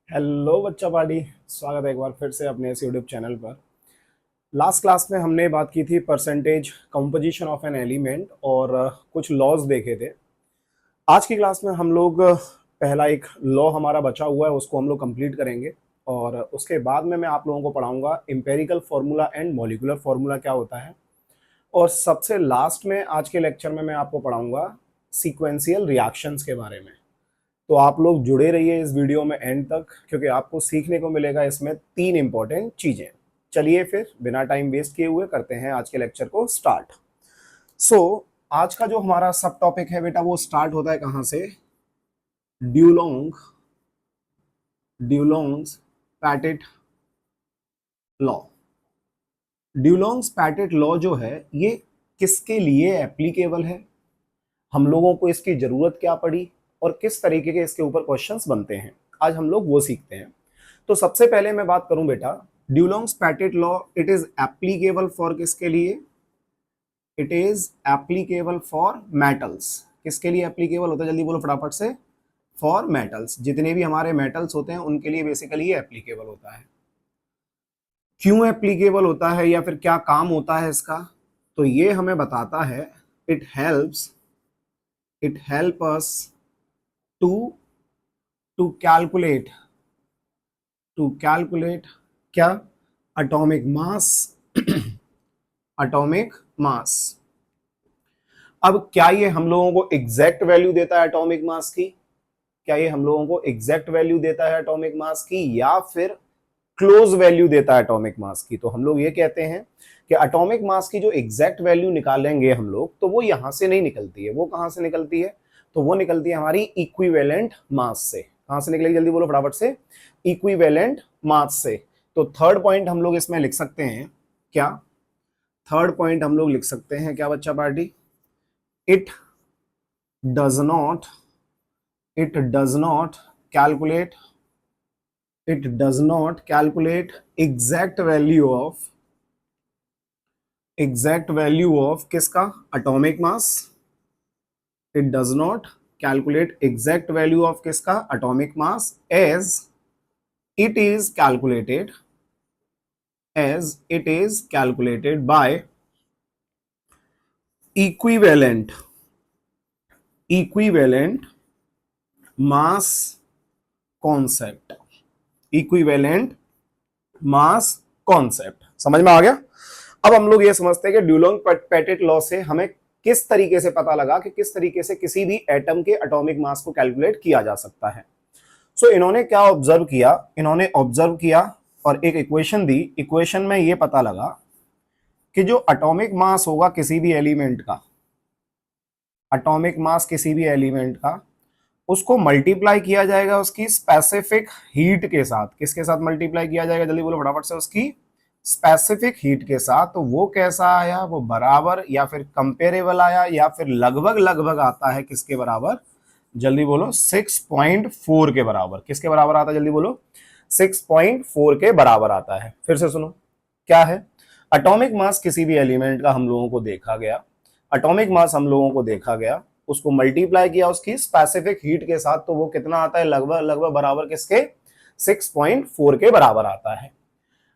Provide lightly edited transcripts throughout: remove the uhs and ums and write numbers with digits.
Hello बच्चा party. स्वागत है एक बार फिर से अपने इस यूट्यूब चैनल पर। लास्ट क्लास में हमने बात की थी percentage composition of an element और कुछ लॉज देखे थे। आज की क्लास में हम लोग पहला एक लॉ हमारा बचा हुआ है, उसको हम लोग कंप्लीट करेंगे और उसके बाद में मैं आप लोगों को पढ़ाऊंगा empirical formula and molecular formula क्या होता है। और सबसे लास्ट में आज के लेक्चर में मैं आपको पढ़ाऊंगा सीक्वेंशियल रिएक्शंस के बारे में। तो आप लोग जुड़े रहिए इस वीडियो में एंड तक, क्योंकि आपको सीखने को मिलेगा इसमें तीन इंपॉर्टेंट चीजें। चलिए फिर बिना टाइम वेस्ट किए हुए करते हैं आज के लेक्चर को स्टार्ट। आज का जो हमारा सब टॉपिक है बेटा वो स्टार्ट होता है कहां से? ड्यूलोंग्स पैटेट लॉ। ड्यूलोंग्स पैटेट लॉ जो है ये किसके लिए एप्लीकेबल है, हम लोगों को इसकी जरूरत क्या पड़ी और किस तरीके के इसके ऊपर क्वेश्चंस बनते हैं, आज हम लोग वो सीखते हैं। तो सबसे पहले मैं बात करूं बेटा, Dulong's Petit law it is applicable for किसके लिए? It is applicable for metals. किसके लिए एप्लीकेबल होता है, जल्दी बोलो फटाफट से? For metals. जितने भी हमारे मेटल्स होते हैं उनके लिए बेसिकली ये एप्लीकेबल होता है। क्यों एप्लीकेबल होता है या फिर क्या काम होता है इसका? तो ये हमें बताता है it help us to calculate क्या? Atomic mass. Atomic mass. अब क्या ये हम लोगों को एग्जैक्ट वैल्यू देता है एटॉमिक मास की? क्या ये हम लोगों को एग्जैक्ट वैल्यू देता है एटॉमिक मास की या फिर क्लोज वैल्यू देता है एटॉमिक मास की? तो हम लोग ये कहते हैं कि एटॉमिक मास की जो एग्जैक्ट वैल्यू निकालेंगे हम लोग, तो वो यहां से नहीं निकलती है। वो कहां से निकलती है? तो वो निकलती है हमारी इक्विवेलेंट मास से। कहां से निकलेगी, जल्दी बोलो फटाफट से? इक्विवेलेंट मास से। तो थर्ड पॉइंट हम लोग इसमें लिख सकते हैं क्या? थर्ड पॉइंट हम लोग लिख सकते हैं क्या बच्चा party? It does not calculate exact value of किसका? atomic mass. It does not calculate exact value of किसका? atomic mass as it is calculated by equivalent mass concept. Equivalent mass concept समझ में आ गया? अब हम लोग ये समझते हैं कि ड्यूलोंग पैटेट लॉ से हमें किस तरीके से पता लगा कि किस तरीके से किसी भी एटम के एटॉमिक मास को कैलकुलेट किया जा सकता है। इन्होंने क्या ऑब्जर्व किया? इन्होंने ऑब्जर्व किया और एक इक्वेशन दी। इक्वेशन में ये पता लगा कि जो एटॉमिक मास होगा किसी भी एलिमेंट का, एटॉमिक मास किसी भी एलिमेंट का, उसको मल्टीप्लाई किया जाएगा उसकी स्पेसिफिक हीट के साथ। किसके साथ मल्टीप्लाई किया जाएगा, जल्दी बोलो फटाफट से? उसकी स्पेसिफिक हीट के साथ। तो वो कैसा आया? वो बराबर या फिर कंपेरेबल आया या फिर लगभग आता है किसके बराबर? जल्दी बोलो 6.4 के बराबर। किसके बराबर आता है, जल्दी बोलो? 6.4 के बराबर आता है। फिर से सुनो क्या है? एटॉमिक मास किसी भी एलिमेंट का हम लोगों को देखा गया, एटॉमिक मास हम लोगों को देखा गया, उसको मल्टीप्लाई किया उसकी स्पेसिफिक हीट के साथ, तो वो कितना आता है? लगभग बराबर किसके? 6.4 के बराबर आता है।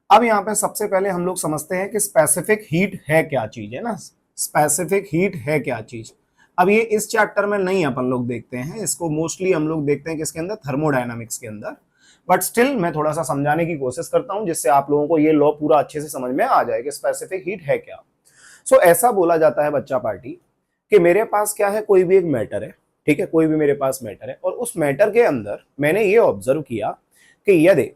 अब यहाँ पे सबसे पहले हम लोग समझते हैं कि स्पेसिफिक हीट है क्या चीज, है ना? स्पेसिफिक हीट है क्या चीज? अब ये इस चैप्टर में नहीं अपन लोग देखते हैं, इसको मोस्टली हम लोग देखते हैं किसके अंदर? थर्मोडायनामिक्स के अंदर। बट स्टिल मैं थोड़ा सा समझाने की कोशिश करता हूं जिससे आप लोगों को ये लॉ पूरा अच्छे से समझ में आ जाए कि स्पेसिफिक हीट है क्या। ऐसा बोला जाता है बच्चा पार्टी कि मेरे पास क्या है, कोई भी एक मैटर है, ठीक है, कोई भी मेरे पास मैटर है, और उस मैटर के अंदर मैंने ये ऑब्जर्व किया कि यदि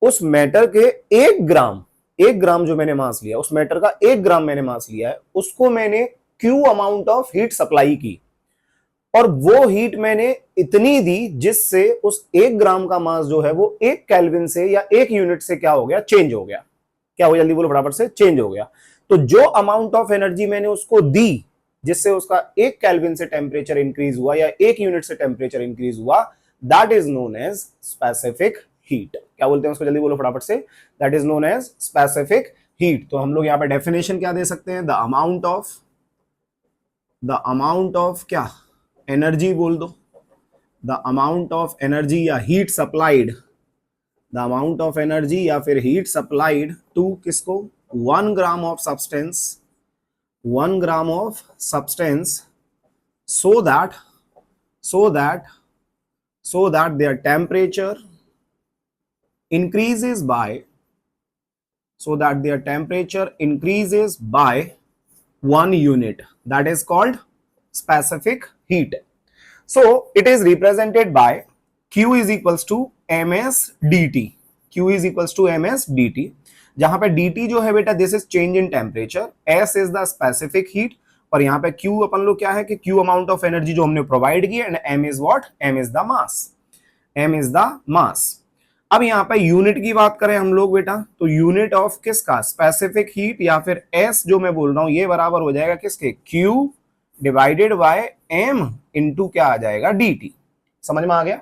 उस मैटर के एक ग्राम जो मैंने मास लिया, उस मैटर का 1 ग्राम मैंने मास लिया है, उसको मैंने Q amount of heat supply की और वो हीट मैंने इतनी दी जिससे उस 1 ग्राम का मास जो है वो 1 केल्विन से या 1 यूनिट से क्या हो गया? चेंज हो गया। क्या हो? जल्दी बोलो फटाफट से? चेंज हो गया। तो जो अमाउंट ऑफ एनर्जी मैंने उसको दी जिससे उसका 1 केल्विन से टेम्परेचर इंक्रीज हुआ या 1 यूनिट से टेम्परेचर इंक्रीज हुआ, that is known as specific heat. क्या बोलते हैं उसको? जल्दी बोलो फटाफट से? That is known as specific heat. तो हम लोग यहाँ पे डेफिनेशन क्या दे सकते हैं? द अमाउंट ऑफ क्या? एनर्जी बोल दो। द अमाउंट ऑफ एनर्जी या heat supplied the amount of energy या फिर हीट सप्लाइड टू किसको, 1 gram of substance, 1 gram of substance, so that their temperature increases by 1 unit, that is called specific heat. So it is represented by Q is equals to ms dt, Q is equals to ms dt, जहां पे dt जो है बेटा this is change in temperature, s is the specific heat, और यहाँ पे Q अपन लोग क्या है कि Q अमाउंट ऑफ एनर्जी जो हमने प्रोवाइड की, and M is what, M is the mass, M is the mass. अब यहाँ पे यूनिट की बात करें हम लोग बेटा, तो यूनिट ऑफ किसका, स्पेसिफिक हीट, या फिर S जो मैं बोल रहा हूं ये बराबर हो जाएगा किसके, Q divided by M into क्या आ जाएगा, dt। समझ में आ गया,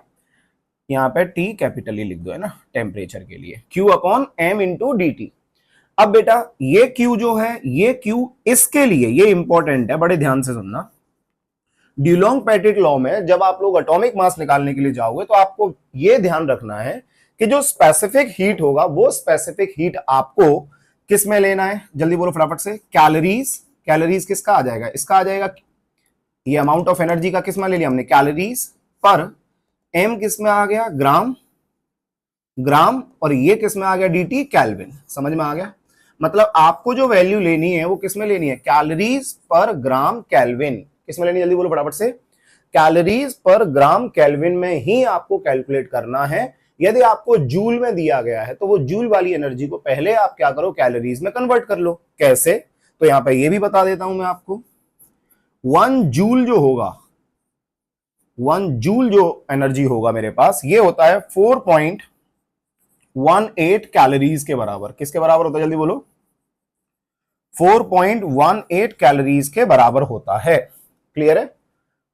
यहाँ पे T कैपिटली लिख दो है ना टेम्परेचर के लिए, Q upon M into dt। अब बेटा ये Q जो है, ये Q इसके लिए, ये इंपॉर्टेंट है, बड़े ध्यान से सुनना। ड्यूलोंग पेटिट लॉ में जब आप लोग एटॉमिक मास निकालने के लिए जाओगे तो आपको ये ध्यान रखना है कि जो स्पेसिफिक हीट होगा वो स्पेसिफिक हीट आपको किस में लेना है, जल्दी बोलो फटाफट से, कैलोरीज, कैलोरीज किसका आ जाएगा, इसका आ जाएगा, ये अमाउंट ऑफ एनर्जी का किस में ले लिया हमने, कैलोरीज, पर M किस में आ गया, ग्राम, ग्राम, और ये किस में आ गया, dt, केल्विन। समझ में आ गया, मतलब आपको जो वैल्यू लेनी है वो किस में लेनी है, कैलोरीज पर ग्राम केल्विन, किस में लेनी है, जल्दी बोलो फटाफट से, कैलोरीज पर ग्राम केल्विन में ही आपको कैलकुलेट करना है। यदि आपको जूल में दिया गया है तो वो जूल वाली एनर्जी को पहले आप क्या करो, कैलोरीज में कन्वर्ट कर लो। कैसे, तो यहां पे ये भी बता देता हूं मैं आपको। 1 जूल जो होगा, 1 जूल जो एनर्जी होगा मेरे पास, ये होता है 4.18 कैलोरीज के बराबर। किसके बराबर होता है, जल्दी बोलो, 4.18 कैलोरीज के बराबर होता है। क्लियर है,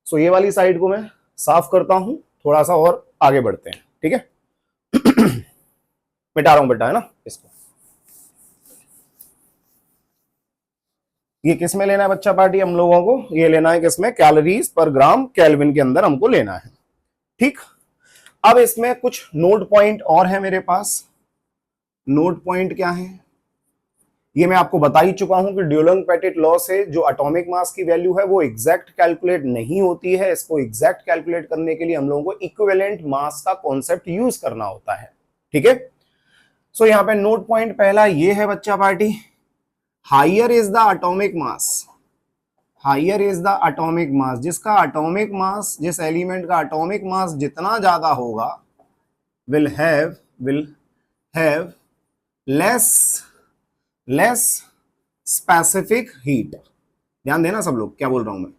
सो ये वाली साइड को मैं साफ करता हूं, थोड़ा सा और आगे बढ़ते हैं, ठीक है। मिटा रहा हूं बेटा, है ना इसको। ये किस में लेना है बच्चा पार्टी, हम लोगों को ये लेना है किसमें, कैलोरीज पर ग्राम केल्विन के अंदर हमको लेना है, ठीक। अब इसमें कुछ नोट पॉइंट और है मेरे पास। नोट पॉइंट क्या है, ये मैं आपको बता ही चुका हूं कि ड्यूलंग पेटिट लॉ से जो एटॉमिक मास की वैल्यू है वो एग्जैक्ट कैलकुलेट नहीं होती है। इसको एग्जैक्ट कैलकुलेट करने के लिए हम लोगों को इक्विवेलेंट मास का कॉन्सेप्ट यूज करना होता है, ठीक है। सो यहां पे नोट पॉइंट पहला ये है बच्चा party, higher is the atomic mass, higher is the atomic mass, जिसका एटॉमिक मास, जिस एलिमेंट का एटॉमिक मास जितना ज्यादा होगा, will have less specific heat. ध्यान देना सब लोग, क्या बोल रहा हूं मैं,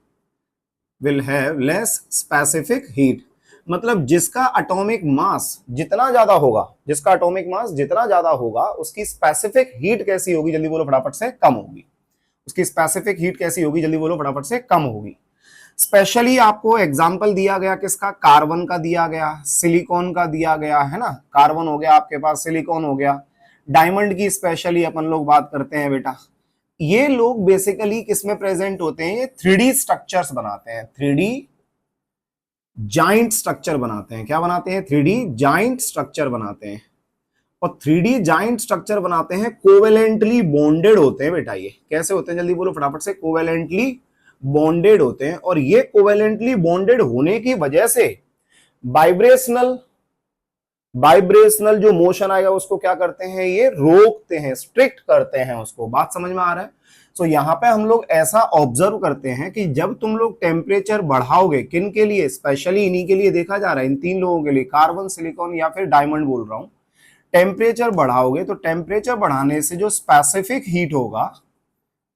will have less specific heat, मतलब जिसका एटॉमिक मास जितना ज्यादा होगा, जिसका एटॉमिक मास जितना ज्यादा होगा उसकी स्पेसिफिक हीट कैसी होगी, जल्दी बोलो फटाफट से, कम होगी। उसकी स्पेसिफिक हीट कैसी होगी, जल्दी बोलो फटाफट से, कम होगी। स्पेशली आपको एग्जांपल दिया गया किसका, कार्बन का दिया गया, सिलिकॉन का दिया गया, है ना। कार्बन हो गया आपके पास, सिलिकॉन हो गया, डायमंड की स्पेशली अपन लोग बात करते हैं बेटा। ये लोग बेसिकली किसमें प्रेजेंट होते हैं, ये 3D स्ट्रक्चर्स बनाते हैं, 3D जाइंट स्ट्रक्चर बनाते हैं। क्या बनाते हैं, 3D जाइंट स्ट्रक्चर बनाते हैं। और 3D जाइंट स्ट्रक्चर बनाते हैं, कोवेलेंटली बॉन्डेड होते हैं बेटा। ये कैसे होते हैं, जल्दी बोलो फटाफट से, कोवेलेंटली बॉन्डेड होते हैं। और ये कोवेलेंटली बॉन्डेड होने की वजह से वाइब्रेशनल जो मोशन आएगा उसको क्या करते हैं, ये रोकते हैं, स्ट्रिक्ट करते हैं उसको। बात समझ में आ रहा है। सो यहाँ पे हम लोग ऐसा ऑब्जर्व करते हैं कि जब तुम लोग टेम्परेचर बढ़ाओगे, किन के लिए, स्पेशली इन्हीं के लिए देखा जा रहा है, इन 3 लोगों के लिए, कार्बन, सिलिकॉन या फिर डायमंड बोल रहा हूं। टेम्परेचर बढ़ाओगे तो टेम्परेचर बढ़ाने से जो स्पेसिफिक हीट होगा,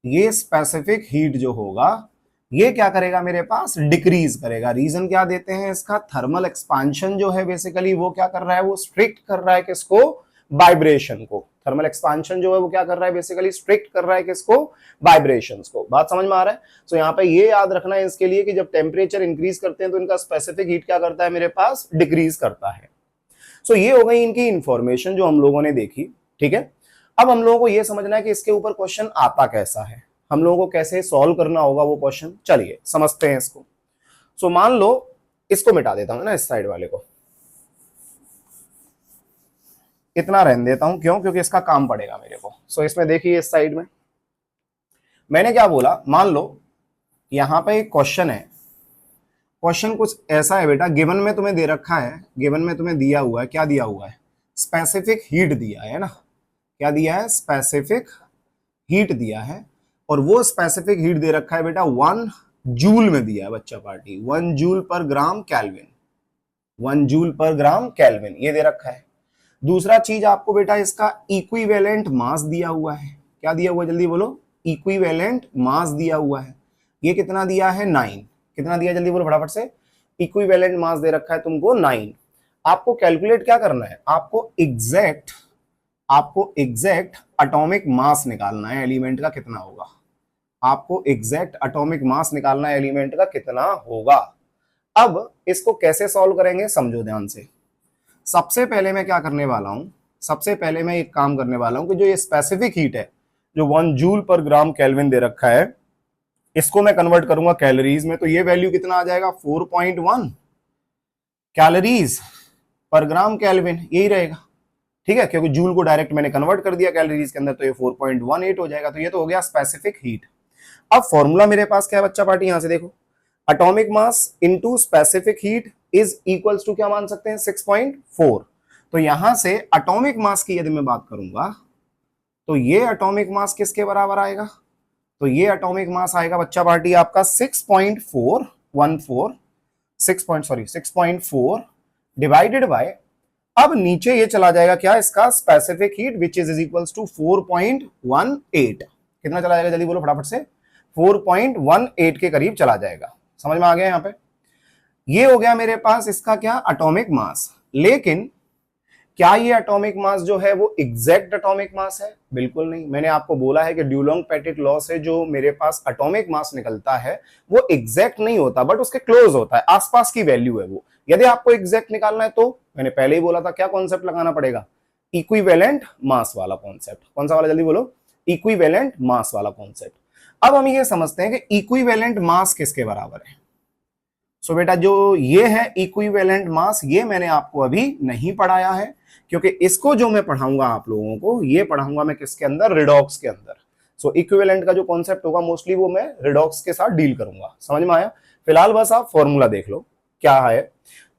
ये स्पेसिफिक हीट जो होगा ये क्या करेगा, मेरे पास डिक्रीज करेगा। रीजन क्या देते हैं इसका, थर्मल एक्सपांशन जो है बेसिकली वो क्या कर रहा है, वो स्ट्रिक्ट कर रहा है किसको, वाइब्रेशन को। थर्मल एक्सपांशन जो है वो क्या कर रहा है, बेसिकली स्ट्रिक्ट कर रहा है किसको, वाइब्रेशंस को। बात समझ में आ रहा है। सो यहाँ पे ये याद रखना है इसके लिए कि जब टेम्परेचर इंक्रीज करते हैं तो इनका स्पेसिफिक हीट क्या करता है, मेरे पास डिक्रीज करता है। सो ये हो गई इनकी इंफॉर्मेशन जो हम लोगों ने देखी, ठीक है। अब हम लोगों को ये समझना है कि इसके ऊपर क्वेश्चन आता कैसा है, हम लोगों को कैसे सॉल्व करना होगा वो क्वेश्चन। चलिए समझते हैं इसको। सो मान लो इसको मिटा देता हूं ना, इस साइड वाले को। इतना रहने देता हूं, क्यों? क्योंकि इसका काम पड़ेगा मेरे को। सो इसमें देखिए इस साइड में मैंने क्या बोला, मान लो यहां पे एक क्वेश्चन है। क्वेश्चन कुछ ऐसा है बेटा, गिवन में तुम्हें दे रखा है, गिवन में तुम्हें दिया हुआ है, क्या दिया हुआ है? स्पेसिफिक हीट दिया है ना। क्या दिया है? स्पेसिफिक हीट दिया है। और वो स्पेसिफिक हीट दे रखा है बेटा 1 जूल में दिया है बच्चा पार्टी, 1 जूल पर ग्राम केल्विन, 1 जूल पर ग्राम केल्विन ये दे रखा है। दूसरा चीज आपको बेटा इसका इक्विवेलेंट मास दिया हुआ है। क्या दिया हुआ है जल्दी बोलो? इक्विवेलेंट मास दिया हुआ है। ये कितना दिया है? 9। कितना दिया जल्दी बोलो फटाफट से? इक्विवेलेंट मास दे रखा है तुमको 9। आपको कैलकुलेट क्या करना है? आपको एग्जैक्ट एटॉमिक मास निकालना है एलिमेंट का कितना होगा। आपको एग्जैक्ट एटॉमिक मास निकालना है एलिमेंट का कितना होगा। अब इसको कैसे सॉल्व करेंगे समझो ध्यान से। सबसे पहले मैं क्या करने वाला हूं, सबसे पहले मैं एक काम करने वाला हूं कि जो ये स्पेसिफिक हीट है, जो 1 जूल पर ग्राम केल्विन दे रखा है, इसको मैं कन्वर्ट करूंगा कैलोरीज में। तो ये वैल्यू कितना आ जाएगा? 4.1 कैलोरीज पर ग्राम केल्विन, यही रहेगा। ठीक है, क्योंकि जूल को डायरेक्ट मैंने कन्वर्ट कर दिया कैलोरीज के अंदर, तो ये 4.18 हो जाएगा। तो ये तो हो गया स्पेसिफिक हीट। अब फॉर्मूला मेरे पास क्या है बच्चा पार्टी? यहां से देखो, atomic mass into specific heat is equals to क्या मान सकते हैं? 6.4। तो यहां से एटॉमिक मास की यदि मैं बात करूंगा तो ये एटॉमिक मास किसके बराबर आएगा? तो ये एटॉमिक मास आएगा बच्चा पार्टी आपका 6.4 डिवाइडेड बाय, अब नीचे ये चला जाएगा क्या? इसका specific heat which is equals to 4.18। कितना चला जाएगा जल्दी बोलो फटाफट से? 4.18 के करीब चला जाएगा। समझ में आ गया? यहां पे ये हो गया मेरे पास इसका क्या? एटॉमिक मास। लेकिन क्या ये एटॉमिक मास जो है वो एग्जैक्ट एटॉमिक मास है? बिल्कुल नहीं। मैंने आपको बोला है कि ड्यूलोंग पेटिट लॉ से जो मेरे पास एटॉमिक मास निकलता है वो एग्जैक्ट नहीं होता, बट उसके क्लोज होता है, आसपास की वैल्यू है वो। यदि आपको एग्जैक्ट निकालना है तो मैंने पहले ही बोला था क्या कॉन्सेप्ट लगाना पड़ेगा? इक्विवेलेंट मास वाला कॉन्सेप्ट। कौन सा वाला जल्दी बोलो? इक्विवेलेंट मास वाला कॉन्सेप्ट। अब हम ये समझते हैं कि इक्विवेलेंट मास किसके बराबर है। सो बेटा जो ये है इक्विवेलेंट मास, ये मैंने आपको अभी नहीं पढ़ाया है, क्योंकि इसको जो मैं पढ़ाऊंगा आप लोगों को, ये पढ़ाऊंगा मैं किसके अंदर? रिडॉक्स के अंदर। सो इक्विवेलेंट का जो कॉन्सेप्ट होगा मोस्टली वो मैं रिडॉक्स के साथ डील करूंगा। समझ में आया? फिलहाल बस आप फॉर्मूला देख लो क्या है।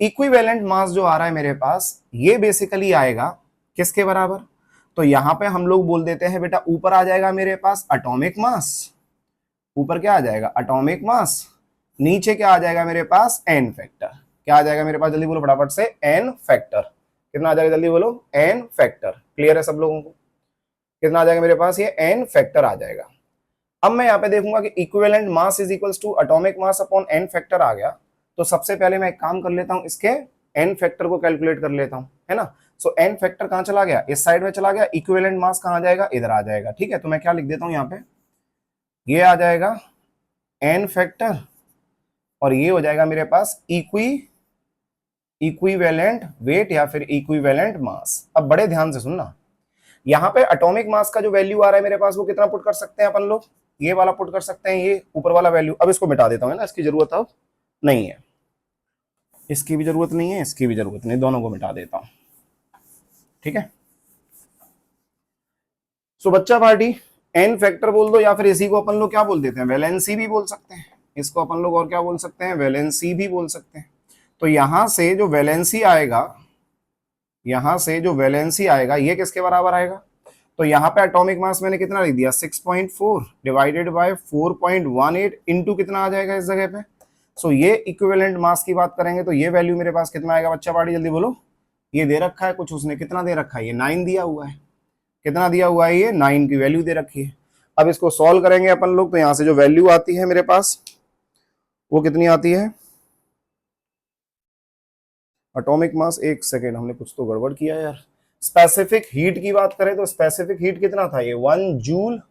इक्विवेलेंट मास जो आ रहा है मेरे पास, ये बेसिकली आएगा किसके बराबर? तो यहां पे हम लोग बोल देते हैं बेटा, ऊपर आ जाएगा मेरे पास एटॉमिक मास। ऊपर क्या आ जाएगा? Atomic mass. नीचे क्या आ जाएगा मेरे पास? N factor. क्या आ जाएगा मेरे पास जल्दी बोलो फटाफट से? N factor. कितना आ जाएगा जल्दी बोलो? N factor. क्लियर है सब लोगों को? कितना आ जाएगा मेरे पास? ये एन फैक्टर आ जाएगा। अब मैं यहाँ पे देखूंगा कि equivalent mass is equals to atomic mass upon n factor आ गया। तो सबसे पहले मैं एक काम कर लेता हूं, इसके एन फैक्टर को कैलकुलेट कर लेता हूं, है ना। सो एन फैक्टर कहां चला गया? इस साइड में चला गया। इक्विवेलेंट मास कहां जाएगा? इधर आ जाएगा। ठीक है, तो मैं क्या लिख देता हूं यहाँ पे, ये आ जाएगा एन फैक्टर और ये हो जाएगा मेरे पास इक्विवेलेंट वेट या फिर इक्विवेलेंट मास। अब बड़े ध्यान से सुनना, यहाँ पे एटॉमिक मास का जो वैल्यू आ रहा है मेरे पास वो कितना पुट कर सकते हैं अपन लोग? ये वाला पुट कर सकते हैं, ये ऊपर वाला वैल्यू। अब इसको मिटा देता हूं, है ना, इसकी जरूरत अब नहीं है, इसकी भी जरूरत नहीं है, इसकी भी जरूरत नहीं, दोनों को मिटा देता हूं। ठीक है, सो बच्चा पार्टी एन फैक्टर बोल दो, या फिर इसी को अपन लोग क्या बोल देते हैं? वैलेंसी भी बोल सकते हैं इसको अपन लोग, और क्या बोल सकते हैं? वैलेंसी भी बोल सकते हैं। तो यहां से जो वैलेंसी आएगा, यहां से जो वैलेंसी आएगा ये किसके बराबर आएगा? तो यहाँ पे एटॉमिक मास मैंने कितना लिख दिया? 6.4 डिवाइडेड बाय 4.18 इंटू कितना आ जाएगा इस जगह पे? सो ये इक्विवेलेंट मास की बात करेंगे तो ये वैल्यू मेरे पास कितना आएगा बच्चा पार्टी? जल्दी बोलो। ये दे रखा है कुछ उसने, कितना दे रखा है? ये 9 दिया हुआ है। कितना दिया हुआ है? ये 9 की वैल्यू दे रखी है। अब इसको सॉल्व करेंगे अपन लोग, तो यहां से जो वैल्यू आती है मेरे पास वो कितनी आती है? एटॉमिक मास, एक सेकेंड, हमने कुछ तो गड़बड़ किया यार। स्पेसिफिक हीट की बात करें तो स्पेसिफिक हीट कितना था? ये 1 जूल।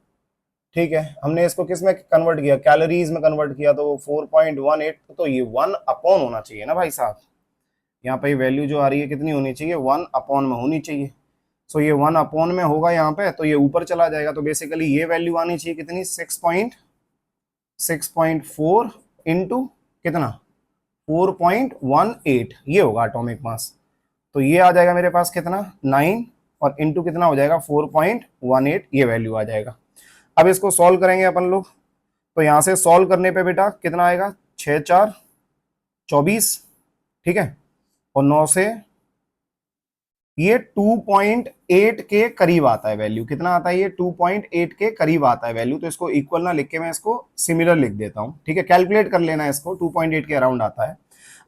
ठीक है, हमने इसको किस में कन्वर्ट किया? कैलोरीज में कन्वर्ट किया, तो 4.18, तो ये 1 अपॉन होना चाहिए ना भाई साहब। यहाँ पे वैल्यू जो आ रही है कितनी होनी चाहिए? 1 अपॉन में होनी चाहिए। सो ये 1 अपॉन में होगा यहाँ पे, तो ये ऊपर चला जाएगा। तो बेसिकली ये वैल्यू आनी चाहिए कितनी? 6.4 इंटू कितना? 4.18, ये होगा एटॉमिक मास। तो ये आ जाएगा मेरे पास कितना? 9, और इंटू कितना हो जाएगा 4.18, ये वैल्यू आ जाएगा। अब इसको सॉल्व करेंगे अपन लोग, तो यहां से सॉल्व करने पे बेटा कितना आएगा, 6 4 24, ठीक है, और 9 से ये 2.8 के करीब आता है वैल्यू। कितना आता है ये, 2.8 के करीब आता है वैल्यू। तो इसको इक्वल ना लिख के मैं इसको सिमिलर लिख देता हूं, ठीक है, कैलकुलेट कर लेना है इसको, 2.8 के अराउंड आता है।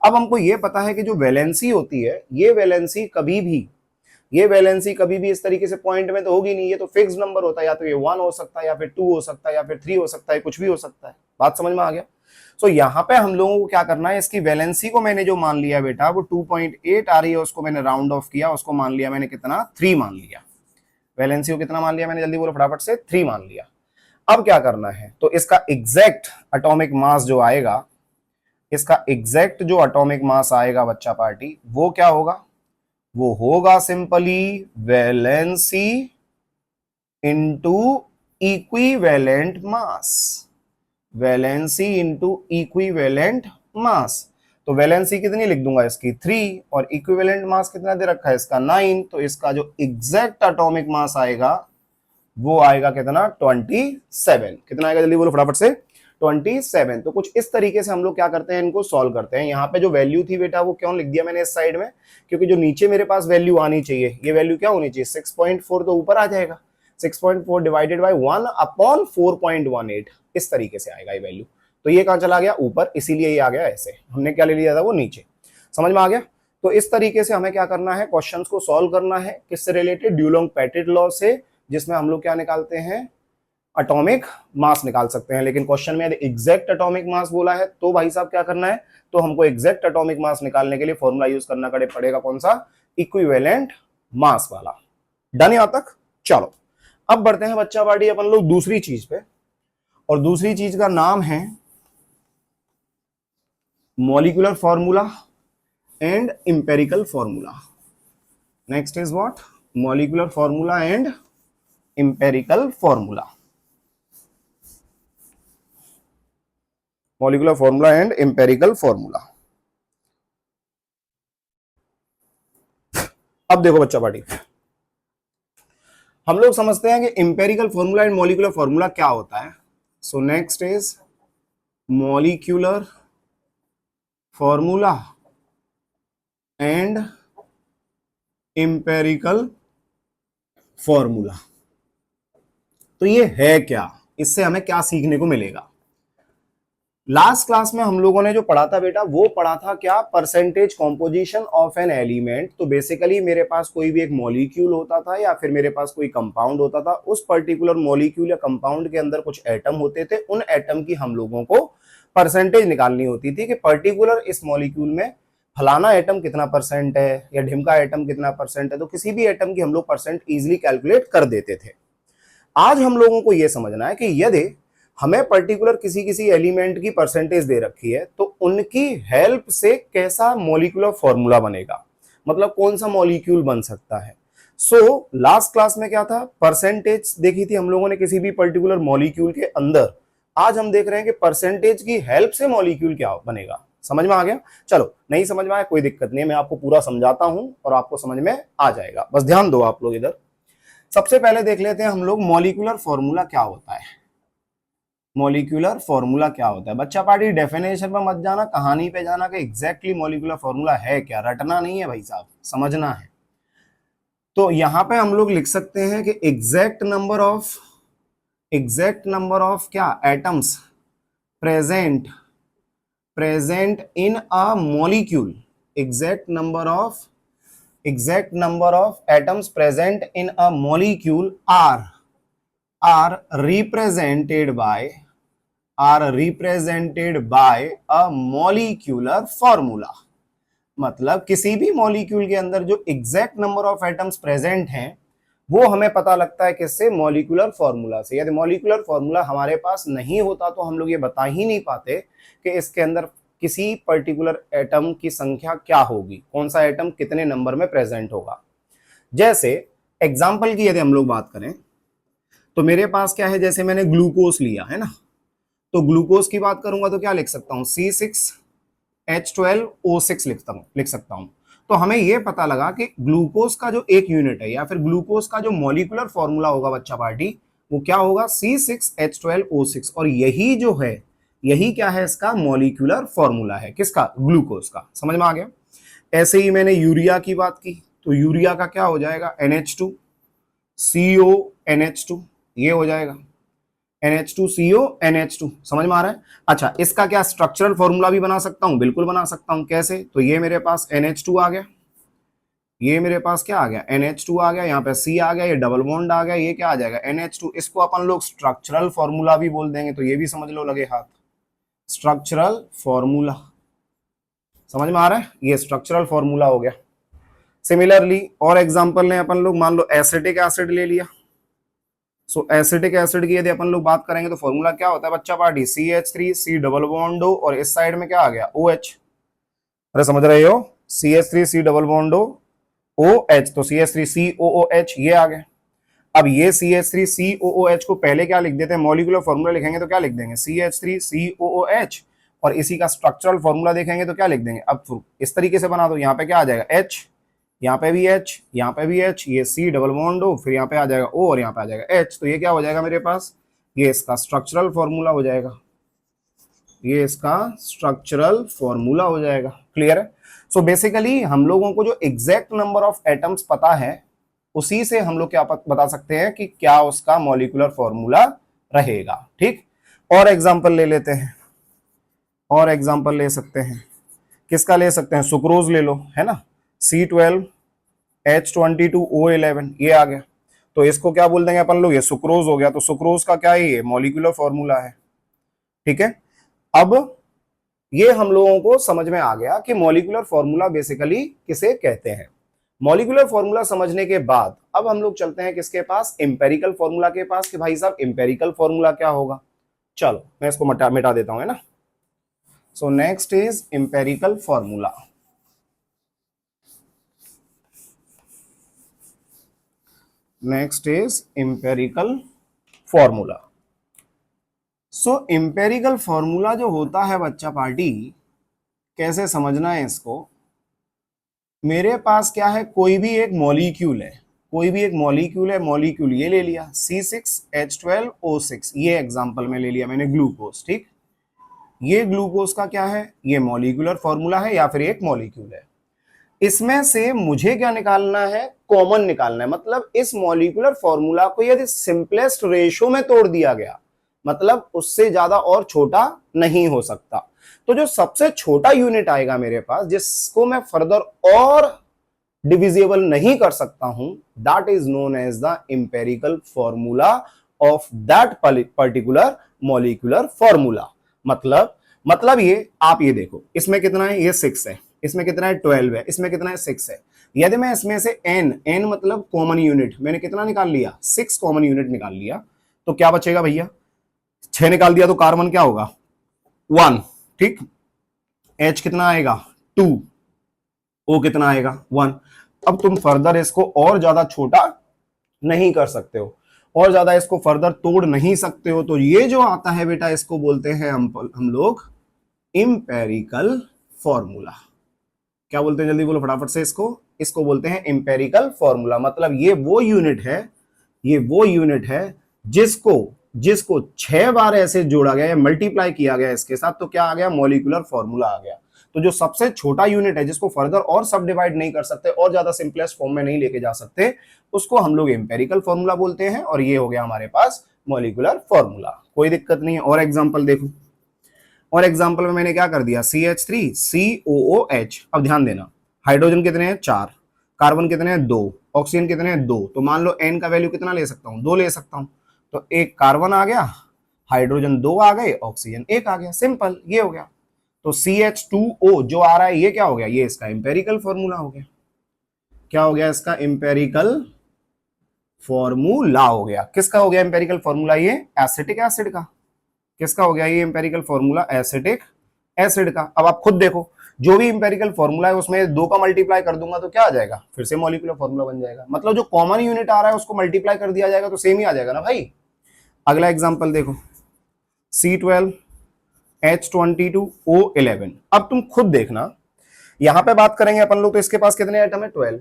अब हमको ये पता है कि जो वैलेंसी होती है, ये वैलेंसी कभी भी इस तरीके से पॉइंट में तो होगी नहीं, ये तो फिक्स नंबर होता है, या तो ये 1 हो सकता है, या फिर 2 हो सकता है, या फिर 3 हो सकता है, कुछ भी हो सकता है। बात समझ में आ गया। सो यहाँ पे हम लोगों को क्या करना है, इसकी वैलेंसी को मैंने जो मान लिया बेटा वो 2.8 आ रही है, उसको मैंने राउंड ऑफ किया, उसको मान लिया मैंने कितना, 3 मान लिया। वैलेंसी को कितना मान लिया मैंने, जल्दी बोलो फटाफट से, 3 मान लिया। अब क्या करना है, तो इसका एग्जैक्ट एटॉमिक मास जो आएगा, इसका एग्जैक्ट जो एटॉमिक मास आएगा बच्चा पार्टी, वो क्या होगा, वो होगा simply valency into equivalent mass, valency into equivalent mass. तो वैलेंसी कितनी लिख दूंगा इसकी 3, और इक्विवेलेंट मास कितना दे रखा है इसका 9। तो इसका जो एग्जैक्ट एटॉमिक मास आएगा वो आएगा कितना, 27। कितना आएगा, जल्दी बोलो फटाफट से, 27। तो कुछ इस तरीके से हम लोग क्या करते हैं, इनको सॉल्व करते हैं। यहाँ पे जो वैल्यू थी बेटा वो क्यों लिख दिया मैंने इस साइड में, क्योंकि जो नीचे मेरे पास वैल्यू आनी चाहिए, ये वैल्यू क्या होनी चाहिए, 6.4 तो ऊपर आ जाएगा, 6.4 डिवाइडेड बाय 1 अपॉन 4.18, इस तरीके से आएगा ये वैल्यू। तो ये कहां चला गया, ऊपर, इसीलिए ये आ गया ऐसे, हमने क्या ले लिया था वो नीचे। समझ में आ गया। तो इस तरीके से हमें क्या करना है, क्वेश्चंस को सॉल्व करना है, किससे रिलेटेड, ड्यूलोंग-पेटिट लॉ से, जिसमें हम लोग क्या निकालते हैं, एटॉमिक मास निकाल सकते हैं। लेकिन क्वेश्चन में यदि एग्जैक्ट एटॉमिक मास बोला है तो भाई साहब क्या करना है, तो हमको एग्जैक्ट एटॉमिक मास निकालने के लिए फॉर्मूला यूज करना पड़ेगा, कौन सा, इक्विवेलेंट मास वाला। डन यहां तक। चलो अब बढ़ते हैं बच्चा पार्टी अपन लोग दूसरी चीज पे, और दूसरी चीज का नाम है molecular formula and empirical formula. Next is what, molecular formula and empirical formula, molecular formula and empirical formula. अब देखो बच्चा पार्टी, हम लोग समझते हैं कि empirical formula and molecular formula क्या होता है। So next is molecular formula and empirical formula. तो ये है क्या, इससे हमें क्या सीखने को मिलेगा। लास्ट क्लास में हम लोगों ने जो पढ़ा था बेटा, वो पढ़ा था क्या, percentage composition of an element. तो बेसिकली मेरे पास कोई भी एक मॉलिक्यूल होता था या फिर मेरे पास कोई कंपाउंड होता था, उस पर्टिकुलर मॉलिक्यूल या कंपाउंड के अंदर कुछ एटम होते थे, उन एटम की हम लोगों को परसेंटेज निकालनी होती थी कि पर्टिकुलर इस मॉलिक्यूल में फलाना एटम कितना परसेंट है या ढिमका एटम कितना परसेंट है। तो किसी भी एटम की हम लोग परसेंट इजिली कैलकुलेट कर देते थे। आज हम लोगों को यह समझना है कि यदि हमें पर्टिकुलर किसी एलिमेंट की परसेंटेज दे रखी है तो उनकी हेल्प से कैसा मॉलिक्यूलर फॉर्मूला बनेगा, मतलब कौन सा मॉलिक्यूल बन सकता है। सो लास्ट क्लास में क्या था, परसेंटेज देखी थी हम लोगों ने किसी भी पर्टिकुलर मॉलिक्यूल के अंदर। आज हम देख रहे हैं कि परसेंटेज की हेल्प से मॉलिक्यूल क्या बनेगा। समझ में आ गया। चलो नहीं समझ में आया कोई दिक्कत नहीं है, मैं आपको पूरा समझाता हूं और आपको समझ में आ जाएगा, बस ध्यान दो आप लोग इधर। सबसे पहले देख लेते हैं हम लोग मॉलिक्यूलर फॉर्मूला क्या होता है। मॉलिक्यूलर फॉर्मूला क्या होता है बच्चा पार्टी, डेफिनेशन पर मत जाना, कहानी पे जाना कि एग्जैक्टली मॉलिक्यूलर फॉर्मूला है क्या, रटना नहीं है भाई साहब, समझना है। तो यहां पे हम लोग लिख सकते हैं कि एग्जैक्ट नंबर ऑफ क्या, atoms present in a molecule, exact number of atoms present in a molecule are represented by a molecular formula। मतलब किसी भी मॉलिक्यूल के अंदर जो exact number of atoms present हैं वो हमें पता लगता है किससे, मॉलिक्यूलर फॉर्मूला से। यदि मॉलिक्यूलर फॉर्मूला हमारे पास नहीं होता तो हम लोग ये बता ही नहीं पाते कि इसके अंदर किसी पर्टिकुलर एटम की संख्या क्या होगी, कौन सा एटम कितने नंबर में प्रेजेंट होगा। जैसे एग्जाम्पल की यदि हम लोग बात करें तो मेरे पास क्या है, जैसे मैंने ग्लूकोज लिया है ना, तो ग्लूकोज की बात करूंगा तो क्या लिख सकता हूं, C6H12O6 लिख सकता हूं। तो हमें ये पता लगा कि ग्लूकोज का जो एक यूनिट है या फिर ग्लूकोज का जो मॉलिक्यूलर फॉर्मूला होगा बच्चा पार्टी, वो क्या होगा, C6H12O6। और यही जो है, यही क्या है, इसका मॉलिक्यूलर फॉर्मूला है, किसका, ग्लूकोज का। समझ में आ गया। ऐसे ही मैंने यूरिया की बात की, तो यूरिया का क्या हो जाएगा, NH2CONH2, ये हो जाएगा NH2CONH2। समझ में आ रहा है। अच्छा, इसका क्या स्ट्रक्चरल फॉर्मूला भी बना सकता हूं, बिल्कुल बना सकता हूं। कैसे, तो ये मेरे पास NH2 आ गया, ये मेरे पास क्या आ गया, NH2 आ गया, यहाँ पे C आ गया, ये डबल बॉन्ड आ गया, ये क्या आ जाएगा, NH2। इसको अपन लोग स्ट्रक्चरल फॉर्मूला भी बोल देंगे, तो ये भी समझ लो, लगे हाथ, स्ट्रक्चरल फॉर्मूला। समझ में आ रहा है, ये स्ट्रक्चरल फॉर्मूला हो गया। सिमिलरली और एग्जांपल लें अपन लोग, मान लो एसिटिक एसिड ले लिया। सो एसिटिक एसिड की यदि अपन लोग बात करेंगे तो फॉर्मूला क्या होता है बच्चा party, CH3 C double bond O, और इस साइड में क्या आ गया, OH। अरे समझ रहे हो, CH3 C double bond O OH, तो CH3COOH ये आ गया। अब ये CH3COOH को पहले क्या लिख देते हैं, मॉलिक्यूलर फॉर्मूला लिखेंगे तो क्या लिख देंगे, CH3COOH, और इसी का स्ट्रक्चरल फॉर्मूला देखेंगे तो क्या लिख देंगे। अब इस तरीके से बना दो, यहाँ पे क्या आ जाएगा H, यहाँ पे भी H, यहाँ पे भी H, ये C डबल बॉन्ड O, फिर यहाँ पे आ जाएगा O और यहाँ पे आ जाएगा H। तो ये क्या हो जाएगा मेरे पास, ये इसका स्ट्रक्चरल फॉर्मूला हो जाएगा, ये इसका स्ट्रक्चरल फॉर्मूला हो जाएगा। क्लियर है। सो बेसिकली हम लोगों को जो एग्जैक्ट नंबर ऑफ एटम्स पता है, उसी से हम लोग क्या बता सकते हैं कि क्या उसका मॉलिक्यूलर फॉर्मूला रहेगा। ठीक, और एग्जांपल ले लेते हैं, और एग्जांपल ले सकते हैं, किसका ले सकते हैं, सुक्रोज ले लो, है ना, C12H22O11, ये आ गया। तो इसको क्या बोल देंगे अपन लोग, ये सुक्रोज हो गया। तो सुक्रोज का क्या है, ये मॉलिक्यूलर फॉर्मूला है। ठीक है, अब ये हम लोगों को समझ में आ गया कि मॉलिक्यूलर फॉर्मूला बेसिकली किसे कहते हैं। मॉलिक्यूलर फॉर्मूला समझने के बाद अब हम लोग चलते हैं किसके पास, एम्पेरिकल फॉर्मूला के पास, कि भाई साहब एम्पेरिकल फॉर्मूला क्या होगा। चलो मैं इसको मिटा देता हूं, है ना। So next is empirical formula. Next is empirical formula. So empirical formula जो होता है बच्चा पार्टी, कैसे समझना है इसको, मेरे पास क्या है, कोई भी एक मॉलिक्यूल है, कोई भी एक मॉलिक्यूल है, मॉलिक्यूल ये ले लिया C6H12O6, ये एग्जांपल में ले लिया मैंने ग्लूकोज। ठीक, ये ग्लूकोज का क्या है, ये मॉलिक्यूलर फॉर्मूला है या फिर एक मॉलिक्यूल है। इसमें से मुझे क्या निकालना है, कॉमन निकालना है। मतलब इस मॉलिक्यूलर फॉर्मूला को यदि सिंपलेस्ट रेशो में तोड़ दिया गया, मतलब उससे ज्यादा और छोटा नहीं हो सकता, तो जो सबसे छोटा यूनिट आएगा मेरे पास, जिसको मैं फर्दर और डिविजिबल नहीं कर सकता हूं, that is known as the empirical formula of that particular molecular formula. मतलब ये आप ये देखो, इसमें कितना है, ये 6 है, इसमें कितना है 12 है, इसमें कितना है 6 है। यदि मैं इसमें से n मतलब कॉमन यूनिट, मैंने कितना निकाल लिया, 6 कॉमन यूनिट निकाल लिया, तो क्या बचेगा भैया, 6 निकाल दिया तो कार्बन क्या होगा, 1। ठीक, H कितना आएगा 2, O कितना आएगा 1। अब तुम फर्दर इसको और ज्यादा छोटा नहीं कर सकते हो, और ज्यादा इसको फर्दर तोड़ नहीं सकते हो, तो ये जो आता है बेटा, इसको बोलते हैं हम लोग एम्पेरिकल फॉर्मूला। क्या बोलते हैं, जल्दी बोलो फटाफट से, इसको बोलते हैं एम्पेरिकल फॉर्मूला। मतलब ये वो यूनिट है, ये वो यूनिट है जिसको 6 बार ऐसे जोड़ा गया या मल्टीप्लाई किया गया इसके साथ, तो क्या आ गया, मॉलिक्यूलर फॉर्मूला आ गया। तो जो सबसे छोटा यूनिट है, जिसको फर्दर और सब डिवाइड नहीं कर सकते और ज्यादा सिंपलेस्ट फॉर्म में नहीं लेके जा सकते, उसको हम लोग एम्पेरिकल फॉर्मूला बोलते हैं। और ये हो गया हमारे पास मॉलिक्यूलर फॉर्मूला, कोई दिक्कत नहीं है। और एग्जांपल देखो, और एग्जांपल में मैंने क्या कर दिया, CH3COOH। अब ध्यान देना, हाइड्रोजन कितने हैं 4, कार्बन कितने हैं 2, ऑक्सीजन कितने हैं 2। तो मान लो n का वैल्यू कितना ले सकता हूं, 2 ले सकता हूं। तो एक कार्बन आ गया, हाइड्रोजन 2 आ गए, ऑक्सीजन 1 आ गया, सिंपल, ये हो गया। तो CH2O जो आ रहा है, ये क्या हो गया, ये इसका एम्पेरिकल फॉर्मूला हो गया। क्या हो गया, इसका एम्पेरिकल फॉर्मूला हो गया। किसका हो गया एम्पेरिकल फॉर्मूला, ये एसिटिक एसिड का। किसका हो गया ये एम्पेरिकल फॉर्मूला, एसिटिक एसिड का। अब आप खुद देखो, जो भी एम्पेरिकल फॉर्मूला है उसमें 2 का मल्टीप्लाई कर दूंगा तो क्या आ जाएगा, फिर से मॉलिक्यूलर फॉर्मूला बन जाएगा। मतलब जो कॉमन यूनिट आ रहा है उसको मल्टीप्लाई कर दिया जाएगा तो सेम ही आ जाएगा ना भाई। अगला एग्जांपल देखो, C12H22O11। अब तुम खुद देखना, यहां पे बात करेंगे अपन लोग तो इसके पास कितने एटम है 12,